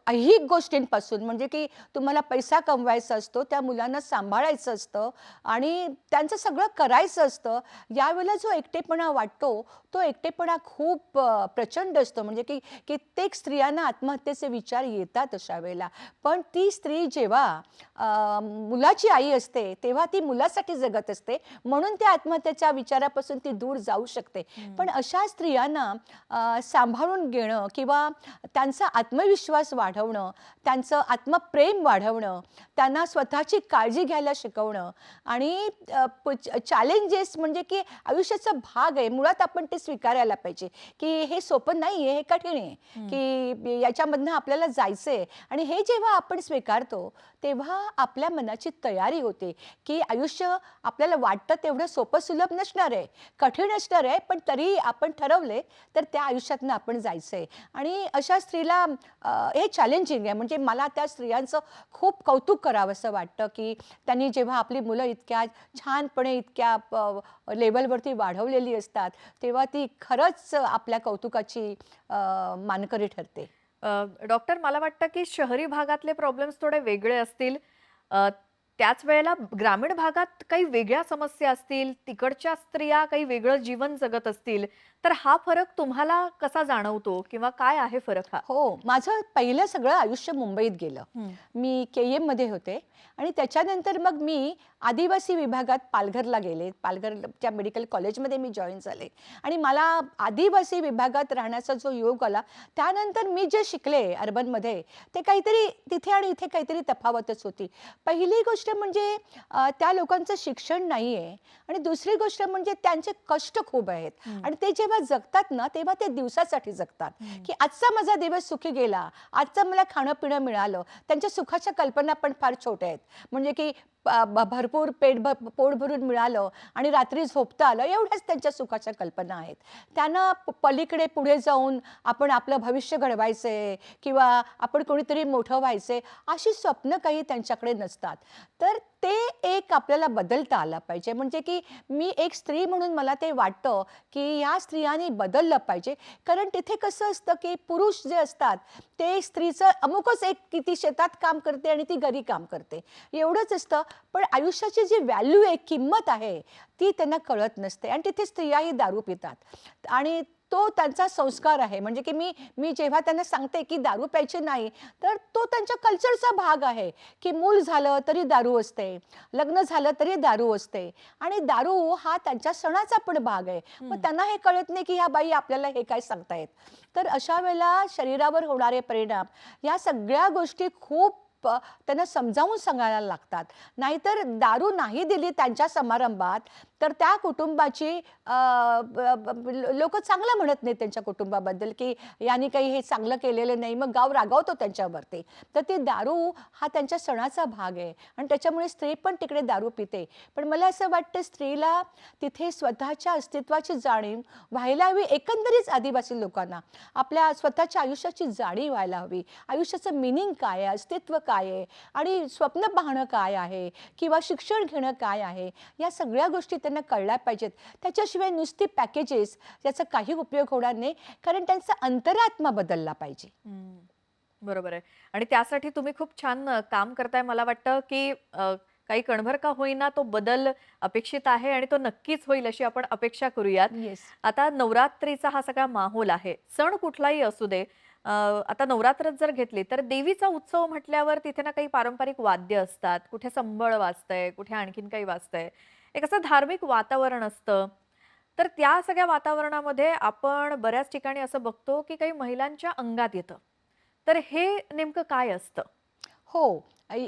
ऐहिक गोष्टींपासून म्हणजे की तुम्हाला पैसा कमवायचा असतो, त्या मुलांना सांभाळायचं असतं आणि त्यांचं सगळं करायचं असतं. यावेळेला जो एकटेपणा वाटतो, तो एकटेपणा खूप प्रचंड असतो. म्हणजे की कित्येक स्त्रियांना आत्महत्येचे विचार येतात अशा वेळेला. पण ती स्त्री जेव्हा मुलाची आई असते, तेव्हा ती मुलासाठी जगत असते. म्हणून त्या आत्महत्येच्या विचारापासून ती दूर जाऊ शकते. पण अशा स्त्रियांना सांभाळून घेणं किंवा त्यांचा आत्मविश्वास वाढवणं, त्यांचं आत्मप्रेम वाढवणं, त्यांना स्वतःची काळजी घ्यायला शिकवणं आणि चॅलेंजेस म्हणजे की आयुष्याचा भाग आहे. मुळात आपण ते स्वीकारायला पाहिजे, की हे सोपं नाही आहे, हे कठीण आहे, की याच्यामधनं आपल्याला जायचं आहे. आणि हे जेव्हा आपण स्वीकारतो, तेव्हा आपल्या मनाची तयारी होते, की आयुष्य आपल्याला वाटतं तेवढं सोपं सुलभ नसणार आहे, कठीण असणार आहे, पण तरी आपण ठरवले तर त्या आयुष्यातनं आपण जायचं आहे. आणि अशा स्त्रीला हे चॅलेंजिंग आहे. म्हणजे मला त्या स्त्रियांचं खूप कौतुक करावंसं वाटतं, की त्यांनी जेव्हा आपली मुलं इतक्या छानपणे इतक्या लेवलवरती वाढवलेली असतात, तेव्हा ती खरंच आपल्या कौतुकाची मानकरी ठरते. डॉक्टर मला वाटतं की शहरी भागातले प्रॉब्लेम्स थोडे वेगळे असतील. अ, त्याच वेळेला ग्रामीण भागात काही वेगळ्या समस्या असतील, तिकडच्या स्त्रिया काही वेगळं जीवन जगत असतील. तर हा फरक तुम्हाला कसा जाणवतो किंवा काय आहे फरक हा? हो, माझं पहिलं सगळं आयुष्य मुंबईत गेलं. हं. मी के-एममध्ये होते आणि त्याच्यानंतर मग मी आदिवासी विभागात पालघरला गेले. पालघरच्या मेडिकल कॉलेजमध्ये मी जॉइन झाले आणि मला आदिवासी विभागात राहण्याचा जो योग आला, त्यानंतर मी जे शिकले अर्बनमध्ये, ते काहीतरी तिथे आणि इथे काहीतरी तफावतच होती. पहिली गोष्ट म्हणजे त्या लोकांचं शिक्षण नाही आहे आणि दुसरी गोष्ट म्हणजे त्यांचे कष्ट खूप आहेत आणि ते जेव्हा जगतात ना, तेव्हा ते दिवसासाठी जगतात. की आजचा माझा दिवस सुखी गेला, आजचं मला खाणं-पिणं मिळालं. त्यांच्या सुखाच्या कल्पना पण फार छोट्या आहेत. म्हणजे की भरपूर पोट भरून मिळालं आणि रात्री झोपता आलं, एवढ्याच त्यांच्या सुखाच्या कल्पना आहेत. त्यांना पलीकडे पुढे जाऊन आपण आपलं भविष्य घडवायचंय किंवा आपण कोणीतरी मोठं व्हायचंय, अशी स्वप्न काही त्यांच्याकडे नसतात. तर ते एक आपल्याला बदलता आलं पाहिजे. म्हणजे की मी एक स्त्री म्हणून मला ते वाटतं, की या स्त्रियांनी बदललं पाहिजे. कारण तिथे कसं असतं, की पुरुष जे असतात, ते स्त्रीचं अमुकच एक की ती शेतात काम करते आणि ती घरी काम करते, एवढंच असतं. पण आयुष्याची जी व्हॅल्यू आहे, किंमत आहे, ती त्यांना कळत नसते आणि तिथे स्त्रियाही दारू पितात आणि तो त्यांचा संस्कार आहे. म्हणजे की मी मी जेव्हा त्यांना सांगते, की दारू प्यायची नाही, तर तो त्यांच्या कल्चरचा भाग आहे, की मूल झालं तरी दारू असते, लग्न झालं तरी दारू असते आणि दारू हा त्यांच्या सणाचा पण भाग आहे. मग त्यांना हे कळत नाही, की ह्या बाई आपल्याला हे काय सांगतायत. तर अशा वेळेला शरीरावर होणारे परिणाम, या सगळ्या गोष्टी खूप त्यांना समजावून सांगायला लागतात. नाहीतर दारू नाही दिली त्यांच्या समारंभात, तर त्या कुटुंबाची लोकं चांगलं म्हणत नाहीत त्यांच्या कुटुंबाबद्दल, की यांनी काही हे चांगलं केलेलं नाही. मग गाव रागावतो त्यांच्यावरती. तर ती दारू हा त्यांच्या सणाचा भाग आहे आणि त्याच्यामुळे स्त्री पण तिकडे दारू पिते. पण मला असं वाटतं स्त्रीला तिथे स्वतःच्या अस्तित्वाची जाणीव व्हायला हवी. एकंदरीत आदिवासी लोकांना आपल्या स्वतःच्या आयुष्याची जाणीव व्हायला हवी. आयुष्याचं मीनिंग काय आहे, अस्तित्व काय आहे आणि स्वप्न पाहणं काय आहे किंवा शिक्षण घेणं काय आहे, या सगळ्या गोष्टी त्यांना कळल्या पाहिजेत. त्याच्याशिवाय नुसती पॅकेजेस याचा काही उपयोग होणार नाही, कारण त्यांचा अंतरात्मा बदलला पाहिजे. हं. बरोबर आहे. आणि त्यासाठी तुम्ही खूप छान काम करताय. मला वाटतं, की काही कणभर का होईना तो बदल अपेक्षित आहे आणि तो नक्कीच होईल अशी आपण अपेक्षा करूयात. येस. आता नवरात्रीचा हा सगळा माहोल आहे. सण कुठलाही असू दे. आता नवरात्रच जर घेतली तर देवीचा उत्सव म्हटल्यावर तिथे ना काही पारंपरिक वाद्य असतात. कुठे संबळ वाजतंय, कुठे आणखीन काही वाजतंय. एक असं धार्मिक वातावरण असतं. तर त्या सगळ्या वातावरणामध्ये आपण बऱ्याच ठिकाणी असं बघतो, की काही महिलांच्या अंगात येतं. तर हे नेमकं काय असतं? हो.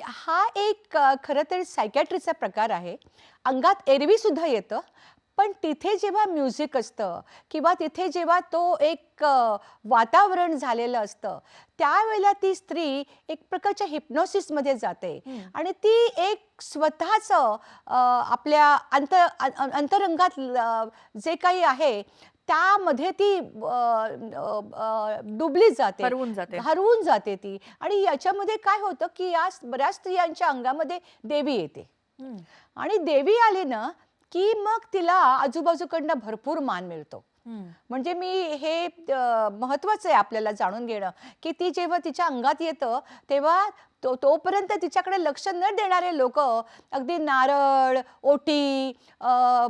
हा एक खरं तर सायकॅट्रीचा प्रकार आहे. अंगात एरवीसुद्धा येतं. पण तिथे जेव्हा म्युझिक असतं किंवा तिथे जेव्हा तो एक वातावरण झालेलं असतं, त्यावेळेला ती स्त्री एक प्रकारच्या हिप्नोसिसमध्ये जाते हं. आणि ती एक स्वतःचं आपल्या अंतरंगात जे काही आहे, त्यामध्ये ती डुबली जाते, हरवून जाते. हरवून जाते ती. आणि याच्यामध्ये काय होतं, की या बऱ्याच स्त्रियांच्या अंगामध्ये देवी येते हं, आणि देवी आली ना, की मग तिला आजूबाजूकडनं भरपूर मान मिळतो. हं. म्हणजे मी हे महत्वाचं आहे आपल्याला जाणून घेणं, की ती जेव्हा तिच्या अंगात येतं, तेव्हा तोपर्यंत तिच्याकडे लक्ष न देणारे लोकं अगदी नारळ, ओटी,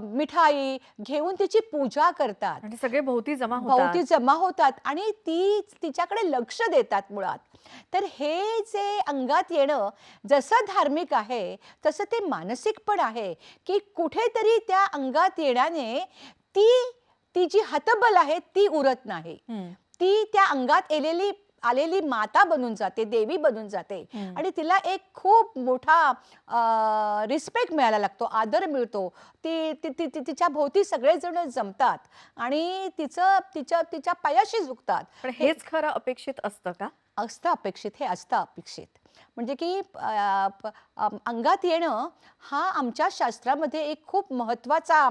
मिठाई घेऊन तिची पूजा करतात. आणि सगळे भोवती जमा होतात. भोवती जमा होतात आणि ती तिच्याकडे लक्ष देतात मुळात. तर हे जे अंगात येणं जसं धार्मिक आहे, तसं ते मानसिक पण आहे, की कुठेतरी त्या अंगात येण्याने ती ती जी हतबल आहे ती उरत नाही. हं, ती त्या अंगात आलेली माता बनून जाते, देवी बनून जाते हं. आणि तिला एक खूप मोठा रिस्पेक्ट मिळायला लागतो, आदर मिळतो. ती ती ती ती- तिच्या भोवती सगळेजण जमतात आणि तिच्या पायाशी झुकतात. पण हे हेच खरं अपेक्षित असतं का? असतं अपेक्षित, हे असतं अपेक्षित. म्हणजे की अंगात येणं हा आमच्या शास्त्रामध्ये एक खूप महत्त्वाचा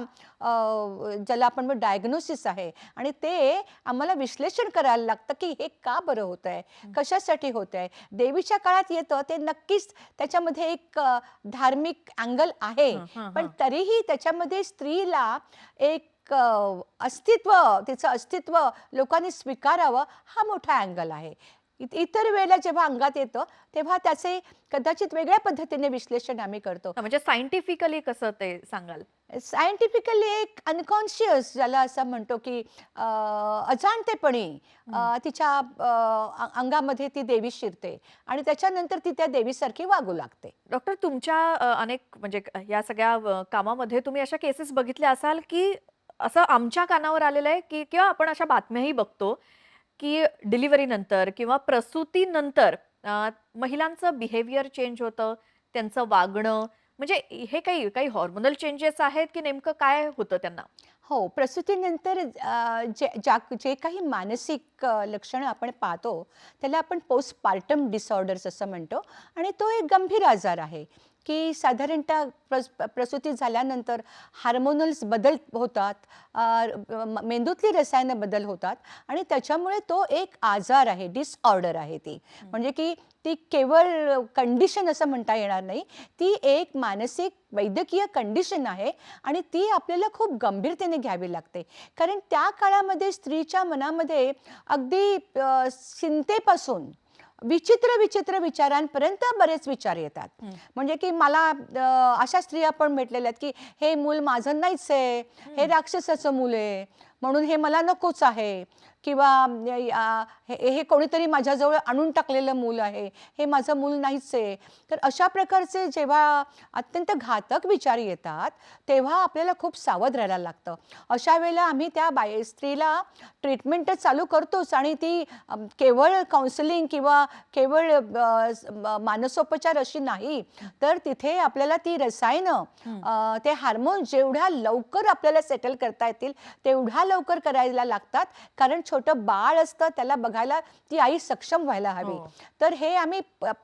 ज्याला आपण डायग्नोसिस आहे आणि ते आम्हाला विश्लेषण करायला लागतं, की हे का बरं होतंय? कशासाठी होतंय? देवीच्या काळात येतं ते नक्कीच त्याच्यामध्ये एक धार्मिक अँगल आहे. हं, हं, पण हं. तरीही त्याच्यामध्ये स्त्रीला एक तिचं अस्तित्व लोकांनी स्वीकारावं हा मोठा अँगल आहे. इतर वेळेला जेव्हा अंगात येतं, तेव्हा त्याचे कदाचित वेगळ्या पद्धतीने विश्लेषण आम्ही करतो. म्हणजे सायंटिफिकली कसं ते सांगाल? सायंटिफिकली एक अनकॉन्शियस ज्याला असं म्हणतो, की अजाणतेपणी हं. तिच्या अंगामध्ये ती देवी शिरते आणि त्याच्यानंतर ती त्या देवीसारखी वागू लागते. डॉक्टर तुमच्या अनेक म्हणजे या सगळ्या कामामध्ये तुम्ही अशा केसेस बघितल्या असाल, की असं आमच्या कानावर आलेलं आहे, की किंवा आपण अशा बातम्याही बघतो, की डिलिव्हरीनंतर किंवा प्रसूतीनंतर महिलांचं बिहेवियर चेंज होतं, त्यांचं वागणं म्हणजे हे काही काही हॉर्मोनल चेंजेस आहेत, की नेमकं काय होतं त्यांना? हो, प्रसूतीनंतर जे काही मानसिक लक्षणं आपण पाहतो, त्याला आपण पोस्टपार्टम डिसऑर्डर्स असं म्हणतो आणि तो एक गंभीर आजार आहे, की साधारणतः प्रसूती झाल्यानंतर हार्मोनल्स बदल होतात, मेंदूतली रसायनं बदल होतात आणि त्याच्यामुळे तो एक आजार आहे, डिसऑर्डर आहे ती. म्हणजे की ती केवळ कंडिशन असं म्हणता येणार नाही. ती एक मानसिक वैद्यकीय कंडिशन आहे आणि ती आपल्याला खूप गंभीरतेने घ्यावी लागते. कारण त्या काळामध्ये स्त्रीच्या मनामध्ये अगदी चिंतेपासून विचित्र विचारांपर्यंत बरेच विचार येतात. हं. म्हणजे की मला अशा स्त्रिया पण भेटलेल्या आहेत, की हे मूल माझं नाहीच आहे, हे राक्षसाचं मूल आहे, म्हणून हे मला नकोच आहे किंवा हे कोणीतरी माझ्याजवळ आणून टाकलेलं मूल आहे, हे माझं मूल नाहीच आहे. तर अशा प्रकारचे जेव्हा अत्यंत घातक विचार येतात, तेव्हा आपल्याला खूप सावध राहायला लागतं. अशा वेळेला आम्ही त्या स्त्रीला ट्रीटमेंट तर चालू करतोच आणि ती केवळ काउन्सिलिंग किंवा केवळ मानसोपचार अशी नाही, तर तिथे आपल्याला ती रसायनं, ते हार्मोन जेवढ्या लवकर आपल्याला सेटल करता येतील, तेवढ्या लवकर करायला लागतात. कारण छोटं बाळ असतं, त्याला बघायला ती आई सक्षम व्हायला हवी. हो. तर हे आम्ही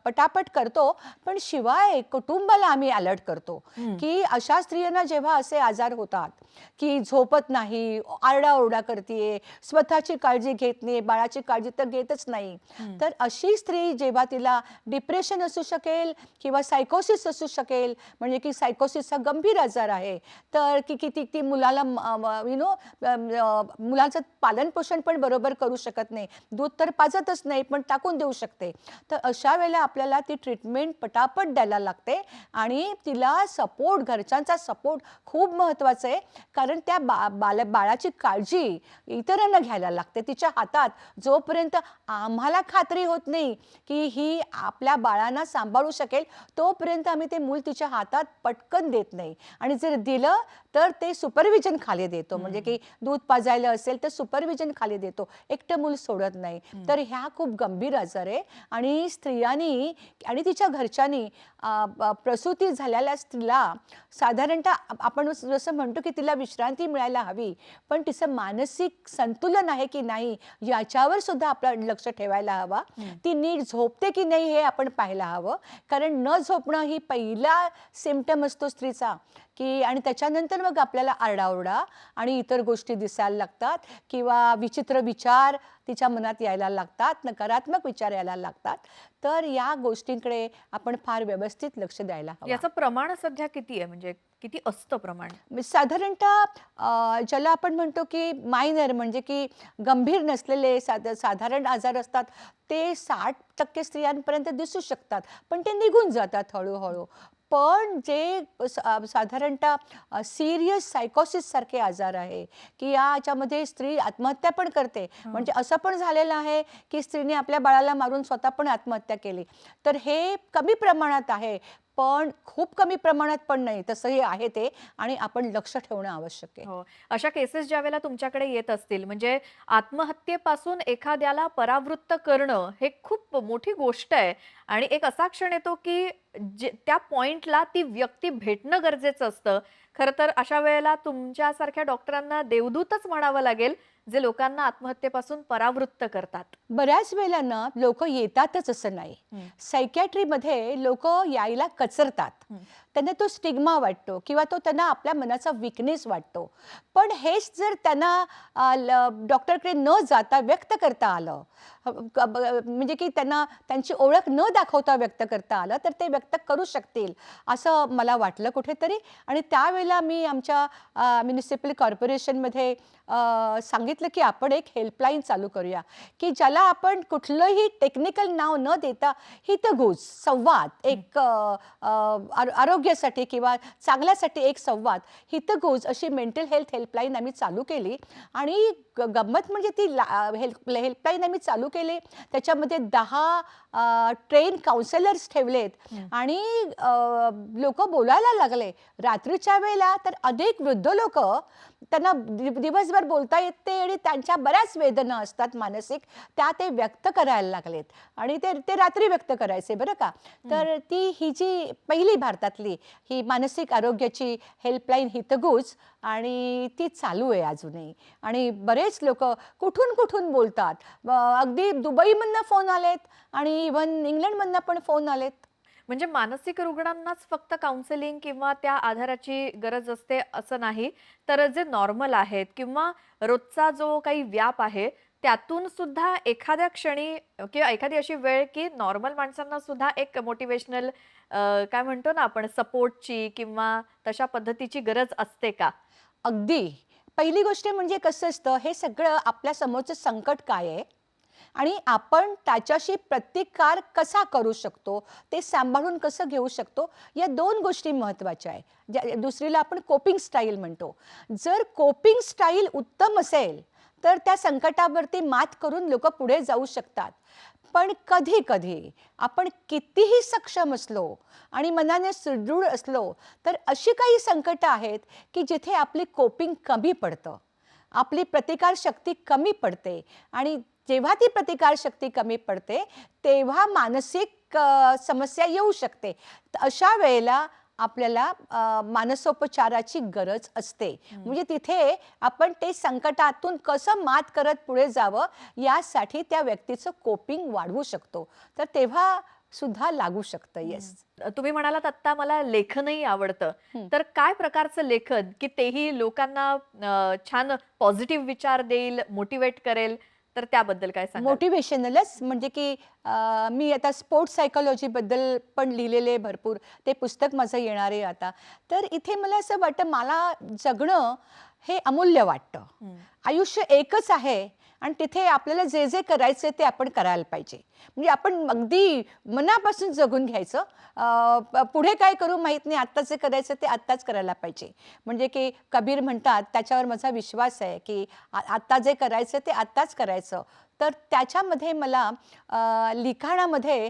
पटापट करतो, पण शिवाय कुटुंबाला आम्ही अलर्ट करतो, हं. की अशा स्त्रियांना जेव्हा असे आजार होतात, की झोपत नाही, आरडाओरडा करते, स्वतःची काळजी घेत नाही, बाळाची काळजी तर घेतच नाही, हं. तर अशी स्त्री जेव्हा तिला डिप्रेशन असू शकेल किंवा सायकोसिस असू शकेल, म्हणजे की सायकोसिस हा गंभीर आजार आहे, तर की ती मुलाला मुलाचं पालनपोषण पण बरोबर करू शकत नाही, दूध तर पाजतच नाही पण टाकून देऊ शकते. तर अशा वेळेला आपल्याला ती ट्रीटमेंट पटापट द्यायला लागते आणि तिला सपोर्ट, घरच्यांचा सपोर्ट खूप महत्त्वाचं आहे. कारण त्या बाळाची काळजी इतरांना घ्यायला लागते तिच्या हातात. जोपर्यंत आम्हाला खात्री होत नाही की ही आपल्या बाळांना सांभाळू शकेल, तोपर्यंत आम्ही ते मूल तिच्या हातात पटकन देत नाही आणि जर दिलं तर ते सुपरविजन खाली देतो. म्हणजे की दूध पाजायला असेल तर सुपरविजन खाली देतो, एकटं मूल सोडत नाही. तर ह्या खूप गंभीर आजार आहे आणि स्त्रियांनी आणि तिच्या घरच्यांनी प्रसूती झालेल्या स्त्रीला साधारणतः आपण जसं म्हणतो की तिला विश्रांती मिळायला हवी, पण तिचं मानसिक संतुलन आहे की नाही याच्यावर सुद्धा आपलं लक्ष ठेवायला हवा. ती नीट झोपते की नाही हे आपण पाहायला हवं. कारण न झोपणं ही पहिला सिम्पटम असतो स्त्रीचा, की आणि त्याच्यानंतर मग आपल्याला आरडाओरडा आणि इतर गोष्टी दिसायला लागतात किंवा विचित्र विचार तिच्या मनात यायला लागतात, नकारात्मक विचार यायला लागतात. तर या गोष्टींकडे आपण फार व्यवस्थित लक्ष द्यायला हवं. याचं प्रमाण सध्या किती आहे? म्हणजे किती असतं प्रमाण? साधारणतः ज्याला आपण म्हणतो की मायनर म्हणजे की गंभीर नसलेले साधारण आजार असतात ते 60% स्त्रियांपर्यंत दिसू शकतात, पण ते निघून जातात हळूहळू. पण जे साधारणतः सिरियस सायकोसिस सारखे आजार आहे की याच्यामध्ये स्त्री आत्महत्या पण करते. म्हणजे असं पण झालेलं आहे की स्त्रीने आपल्या बाळाला मारून स्वतः पण आत्महत्या केली. तर हे कमी प्रमाणात आहे, पण खूप कमी प्रमाणात पण नाही. तसंही आहे ते आणि आपण लक्ष ठेवणं आवश्यक आहे. हो. अशा केसेस ज्यावेळेला तुमच्याकडे येत असतील, म्हणजे आत्महत्येपासून एखाद्याला परावृत्त करणं हे खूप मोठी गोष्ट आहे आणि एक असा क्षण येतो, की त्या पॉइंटला ती व्यक्ती भेटणं गरजेचं असतं. खरं तर अशा वेळेला तुमच्यासारख्या डॉक्टरांना देवदूतच म्हणावं लागेल, जे लोकांना आत्महत्येपासून परावृत्त करतात. बऱ्याच वेळेला ना लोक येतातच असं नाही. हं. सायकॅट्रीमध्ये लोक यायला कचरतात. हं. त्यांना तो स्टिग्मा वाटतो किंवा तो त्यांना आपल्या मनाचा वीकनेस वाटतो. पण हेच जर त्यांना डॉक्टरकडे न जाता व्यक्त करता आलं, म्हणजे की त्यांना त्यांची ओळख न दाखवता व्यक्त करता आलं, तर ते व्यक्त करू शकतील असं मला वाटलं कुठेतरी. आणि त्यावेळेला मी आमच्या म्युनिसिपल कॉर्पोरेशनमध्ये सांगितलं की आपण एक हेल्पलाईन चालू करूया, की ज्याला आपण कुठलंही टेक्निकल नाव न देता हितगुज संवाद, एक आरोग्यासाठी किंवा चांगल्यासाठी एक संवाद, हितगुज अशी मेंटल हेल्थ हेल्पलाईन आम्ही चालू केली. आणि गंमत म्हणजे ती हेल्पलाईन आम्ही चालू केली, त्याच्यामध्ये 10 ट्रेन काउन्सिलर्स ठेवलेत आणि लोक बोलायला लागले. रात्रीच्या वेळेला तर अनेक वृद्ध लोक, त्यांना दिवसभर बोलता येते आणि त्यांच्या बऱ्याच वेदना असतात मानसिक, त्या ते व्यक्त करायला लागलेत आणि ते रात्री व्यक्त करायचे बरं का. तर ही जी पहिली भारतातली ही मानसिक आरोग्याची हेल्पलाईन हितगुज, आणि ती चालू आहे अजूनही. आणि बरेच लोक कुठून कुठून बोलतात. अगदी दुबईमधनं फोन आलेत आणि इव्हन इंग्लंडमधनं पण फोन आलेत. म्हणजे मानसिक रुग्णांनाच फक्त काउन्सिलिंग किंवा त्या आधाराची गरज असते असं नाही, तर जे नॉर्मल आहेत किंवा रोजचा जो काही व्याप आहे, त्यातून सुद्धा एखाद्या क्षणी किंवा एखादी अशी वेळ की नॉर्मल माणसांना सुद्धा एक मोटिवेशनल काय म्हणतो ना आपण सपोर्टची किंवा तशा पद्धतीची गरज असते का? अगदी. पहिली गोष्ट म्हणजे कसं असतं, हे सगळं आपल्या समोरचं संकट काय आहे आणि आपण त्याच्याशी प्रतिकार कसा करू शकतो, ते सांभाळून कसं घेऊ शकतो, या 2 गोष्टी महत्त्वाच्या आहे. दुसरीला आपण कोपिंग स्टाईल म्हणतो. जर कोपिंग स्टाईल उत्तम असेल, तर त्या संकटावरती मात करून लोक पुढे जाऊ शकतात. पण कधी-कधी आपण कितीही सक्षम असलो आणि मनाने सुदृढ असलो, तर अशी काही संकटं आहेत की जिथे आपली कोपिंग कमी पडतं, आपली प्रतिकारशक्ती कमी पडते. आणि जेव्हा ती प्रतिकारशक्ती कमी पडते, तेव्हा मानसिक समस्या येऊ शकते. तर अशा वेळेला आपल्याला मानसोपचाराची गरज असते. म्हणजे तिथे आपण ते संकटातून कसं मात करत पुढे जावं, यासाठी त्या व्यक्तीचं कोपिंग वाढवू शकतो. तर तेव्हा सुद्धा लागू शकतं. येस. तुम्ही म्हणालात आत्ता मला लेखनही आवडतं. हं. तर काय प्रकारचं लेखन की तेही लोकांना छान पॉझिटिव्ह विचार देईल, मोटिवेट करेल, तर त्याबद्दल काय सांगाल? मोटिवेशनलच म्हणजे की मी आता स्पोर्ट्स सायकॉलॉजीबद्दल पण लिहिलेले भरपूर, ते पुस्तक माझं येणार आहे आता. तर इथे मला असं वाटतं, मला जगणं हे अमूल्य वाटतं. आयुष्य एकच आहे आणि तिथे आपल्याला जे जे करायचं ते आपण करायला पाहिजे. म्हणजे आपण अगदी मनापासून जगून घ्यायचं. पुढे काय करू माहीत नाही, आत्ता जे करायचं ते आत्ताच करायला पाहिजे. म्हणजे की कबीर म्हणतात, त्याच्यावर माझा विश्वास आहे की आत्ता जे करायचं ते आत्ताच करायचं. तर त्याच्यामध्ये मला लिखाणामध्ये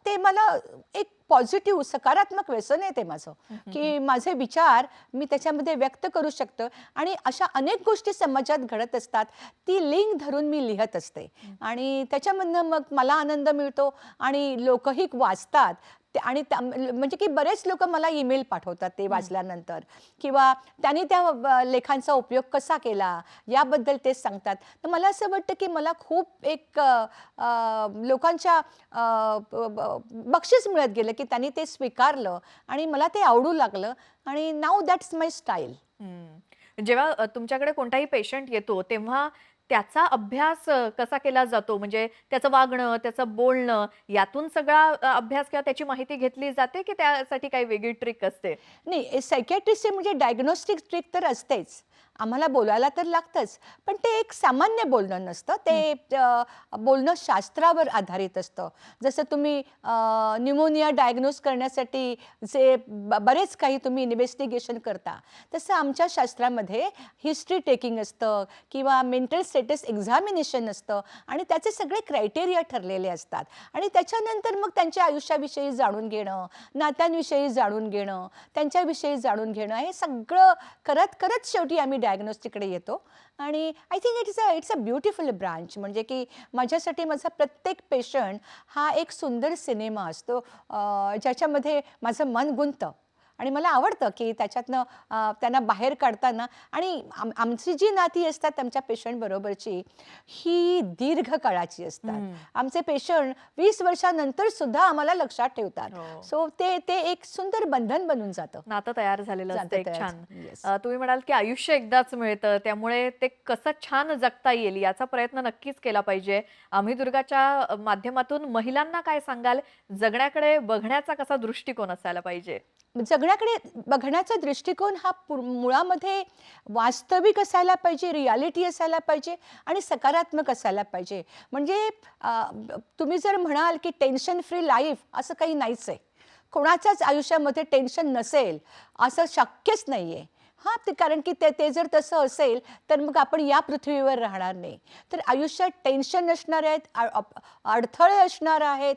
ते मला एक पॉझिटिव्ह सकारात्मक व्यसन आहे ते माझं, की माझे विचार मी त्याच्यामध्ये व्यक्त करू शकतो. आणि अशा अनेक गोष्टी समाजात घडत असतात, ती लिंक धरून मी लिहत असते आणि त्याच्यामधनं मग मला आनंद मिळतो आणि लोकही वाचतात. आणि म्हणजे की बरेच लोक मला ईमेल पाठवतात ते वाचल्यानंतर, किंवा त्यांनी त्या लेखांचा उपयोग कसा केला याबद्दल ते सांगतात. तर मला असं वाटतं की मला खूप एक लोकांच्या बक्षीस मिळत गेलं की त्यांनी ते स्वीकारलं आणि मला ते आवडू लागलं, आणि नाऊ दॅट्स माय स्टाईल. जेव्हा तुमच्याकडे कोणताही पेशंट येतो, तेव्हा त्याचा अभ्यास कसा केला जातो? म्हणजे त्याचं वागणं, त्याचं बोलणं यातून सगळा अभ्यास किंवा त्याची माहिती घेतली जाते, की त्यासाठी काही वेगळी ट्रिक असते? नाही, सायकियाट्रिस्टचे म्हणजे डायग्नोस्टिक ट्रिक तर असतेच. आम्हाला बोलायला तर लागतंच. पण ते एक सामान्य बोलणं नसतं. ते बोलणं शास्त्रावर आधारित असतं. जसं तुम्ही न्यूमोनिया डायग्नोज करण्यासाठी जे बरेच काही तुम्ही इन्व्हेस्टिगेशन करता, तसं आमच्या शास्त्रामध्ये हिस्ट्री टेकिंग असतं किंवा मेंटल स्टेटस एक्झामिनेशन असतं, आणि त्याचे सगळे क्रायटेरिया ठरलेले असतात. आणि त्याच्यानंतर मग त्यांच्या आयुष्याविषयी जाणून घेणं, नात्यांविषयी जाणून घेणं, त्यांच्याविषयी जाणून घेणं, हे सगळं करत करत शेवटी आम्ही डायग्नोस्टिककडे येतो. आणि I think it's a beautiful branch. म्हणजे की माझ्यासाठी माझा प्रत्येक पेशंट हा एक सुंदर सिनेमा असतो, ज्याच्यामध्ये माझं मन गुंततं. आणि मला आवडतं की त्याच्यातनं त्यांना बाहेर काढताना, आणि आमची जी नाती असतात आमच्या पेशंट बरोबरची, ही दीर्घकाळाची असतात. आमचे पेशंट 20 वर्षानंतर सुद्धा आम्हाला लक्षात ठेवतात. हो. सो ते ते एक सुंदर बंधन बनून जातं. नातं तयार झालेलं असतं एक तयार. छान. येस. तुम्ही म्हणाल की आयुष्य एकदाच मिळतं, त्यामुळे ते कसं छान जगता येईल याचा प्रयत्न नक्कीच केला पाहिजे. आम्ही दुर्गाच्या माध्यमातून महिलांना काय सांगाल? जगण्याकडे बघण्याचा कसा दृष्टिकोन असायला पाहिजे? जगण्याकडे बघण्याचा दृष्टिकोन हा मुळामध्ये वास्तविक असायला पाहिजे, रियालिटी असायला पाहिजे, आणि सकारात्मक असायला पाहिजे. म्हणजे तुम्ही जर म्हणाल की टेन्शन फ्री लाईफ, असं काही नाहीच आहे. कोणाच्याच आयुष्यामध्ये टेन्शन नसेल असं शक्यच नाही आहे. हां, ते कारण की ते ते जर तसं असेल तर मग आपण या पृथ्वीवर राहणार नाही. तर आयुष्यात टेन्शन असणार आहेत, अडथळे असणार आहेत,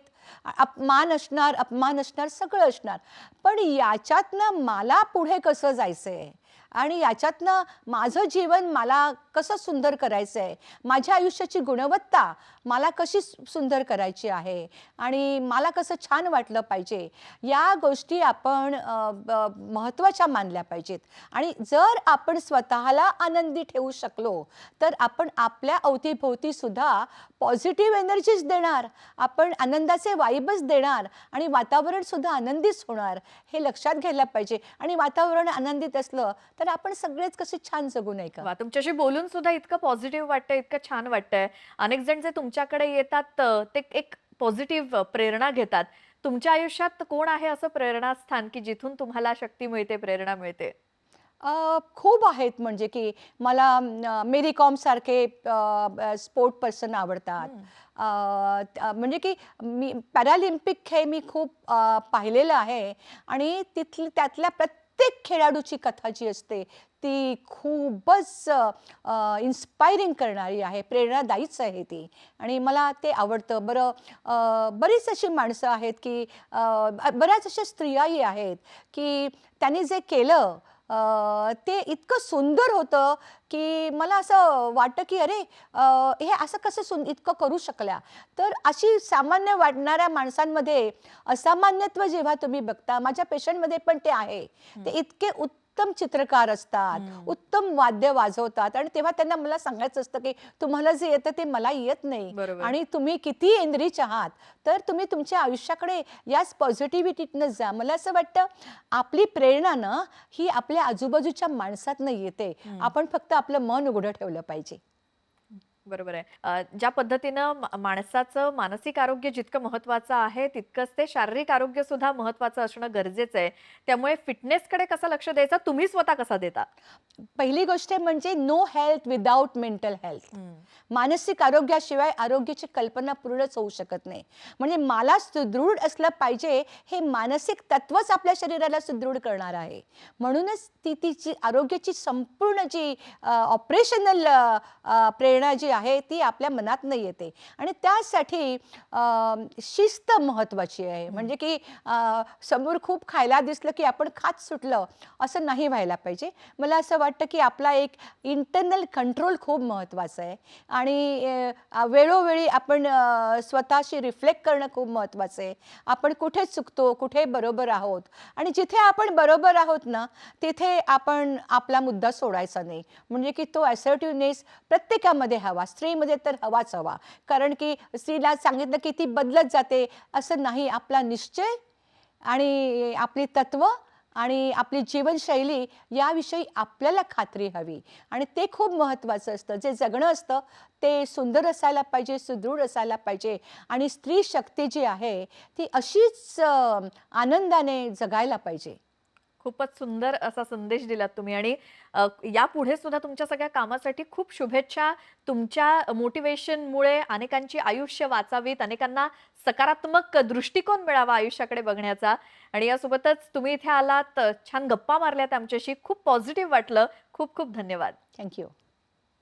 अपमान असणार, सगळं असणार. पण याच्यातनं मला पुढे कसं जायचं आहे, आणि याच्यातनं माझं जीवन मला कसं सुंदर करायचं आहे, माझ्या आयुष्याची गुणवत्ता मला कशी सुंदर करायची आहे, आणि मला कसं छान वाटलं पाहिजे, या गोष्टी आपण महत्त्वाच्या मानल्या पाहिजेत. आणि जर आपण स्वतःला आनंदी ठेवू शकलो तर आपण आपल्या अवतीभोवती सुद्धा पॉझिटिव्ह एनर्जीज देणार, आपण आनंदाचे वाइबच देणार, आणि वातावरण सुद्धा आनंदीच होणार, हे लक्षात घ्यायला पाहिजे. आणि वातावरण आनंदित असलं तर आपण सगळेच कसे छान जगू, नाही का? वा, तुमच्याशी बोलून सुद्धा इतकं पॉझिटिव्ह वाटतंय, इतकं छान वाटतंय. अनेक जण जे तुमच्याकडे येतात ते एक पॉझिटिव्ह प्रेरणा घेतात. तुमच्या आयुष्यात कोण आहे असं प्रेरणास्थान, की जिथून तुम्हाला शक्ती मिळते, प्रेरणा मिळते? खूप आहेत. म्हणजे की मला मेरी कॉम सारखे स्पोर्ट पर्सन आवडतात. हं. म्हणजे की मी पॅरालिम्पिक खेळ मी खूप पाहिलेलं आहे, आणि त्यातल्या प्रत्येक खेळाडूची कथा जी असते ती खूपच इन्स्पायरिंग करणारी आहे, प्रेरणादायीच आहे ती, आणि मला ते आवडतं. बरं, बरीच अशी माणसं आहेत की बऱ्याच अशा स्त्रियाही आहेत की त्यांनी जे केलं ते इतकं सुंदर होतं की मला असं वाटतं की अरे, हे असं कसं इतकं करू शकल्या. तर अशी सामान्य वाटणाऱ्या माणसांमध्ये असामान्यत्व जेव्हा तुम्ही बघता, माझ्या पेशंटमध्ये पण ते आहे. ते इतके उत्तम चित्रकार असतात, उत्तम वाद्य वाजवतात, आणि तेव्हा त्यांना मला सांगायचं असतं की तुम्हाला जे येतं ते मला येत नाही, बरोबर. आणि तुम्ही किती एनरिच आहात, तर तुम्ही तुमच्या आयुष्याकडे याच पॉझिटिव्हिटीतनं जा. मला असं वाटतं आपली प्रेरणा ना ही आपल्या आजूबाजूच्या माणसातनं येते. आपण फक्त आपलं मन उघडं ठेवलं पाहिजे. बरोबर आहे. ज्या पद्धतीनं माणसाचं मानसिक आरोग्य जितकं महत्त्वाचं आहे, तितकंच ते शारीरिक आरोग्य सुद्धा महत्त्वाचं असणं गरजेचं आहे. त्यामुळे फिटनेसकडे कसं लक्ष द्यायचं, तुम्ही स्वतः कसा देता? पहिली गोष्ट म्हणजे no health without mental health. मानसिक आरोग्याशिवाय आरोग्याची कल्पना पूर्णच होऊ शकत नाही. म्हणजे मला सुदृढ असलं पाहिजे, हे मानसिक तत्वच आपल्या शरीराला सुदृढ करणार आहे. म्हणूनच तिची आरोग्याची संपूर्ण जी ऑपरेशनल प्रेरणा जी आहे ती आपल्या मनात नाही येते आणि त्यासाठी शिस्त महत्त्वाची आहे. म्हणजे की समोर खूप खायला दिसलं की आपण खात सुटलं असं नाही व्हायला पाहिजे. मला असं वाटतं की आपला एक इंटरनल कंट्रोल खूप महत्त्वाचं आहे आणि वेळोवेळी आपण स्वतःशी रिफ्लेक्ट करणं खूप महत्त्वाचं आहे. आपण कुठे चुकतो, कुठे बरोबर आहोत आणि जिथे आपण बरोबर आहोत ना, तिथे आपण आपला मुद्दा सोडायचा नाही. म्हणजे की तो असर्टिव्हनेस प्रत्येकामध्ये हवा, स्त्रीमध्ये तर हवाच हवा. कारण की स्त्रीला सांगितलं की ती बदलत जाते असं नाही. आपला निश्चय आणि आपली तत्त्व आणि आपली जीवनशैली याविषयी आपल्याला खात्री हवी आणि ते खूप महत्त्वाचं असतं. जे जगणं असतं ते सुंदर असायला पाहिजे, सुदृढ असायला पाहिजे आणि स्त्री शक्ती जी आहे ती अशीच आनंदाने जगायला पाहिजे. खूपच सुंदर असा संदेश दिलात तुम्ही आणि यापुढे सुद्धा तुमच्या सगळ्या कामासाठी खूप शुभेच्छा. तुमच्या मोटिव्हेशनमुळे अनेकांची आयुष्य वाचावीत, अनेकांना सकारात्मक दृष्टिकोन मिळावा आयुष्याकडे बघण्याचा आणि यासोबतच तुम्ही इथे आलात, छान गप्पा मारल्यात आमच्याशी. खूप पॉझिटिव्ह वाटलं. खूप खूप धन्यवाद. Thank you.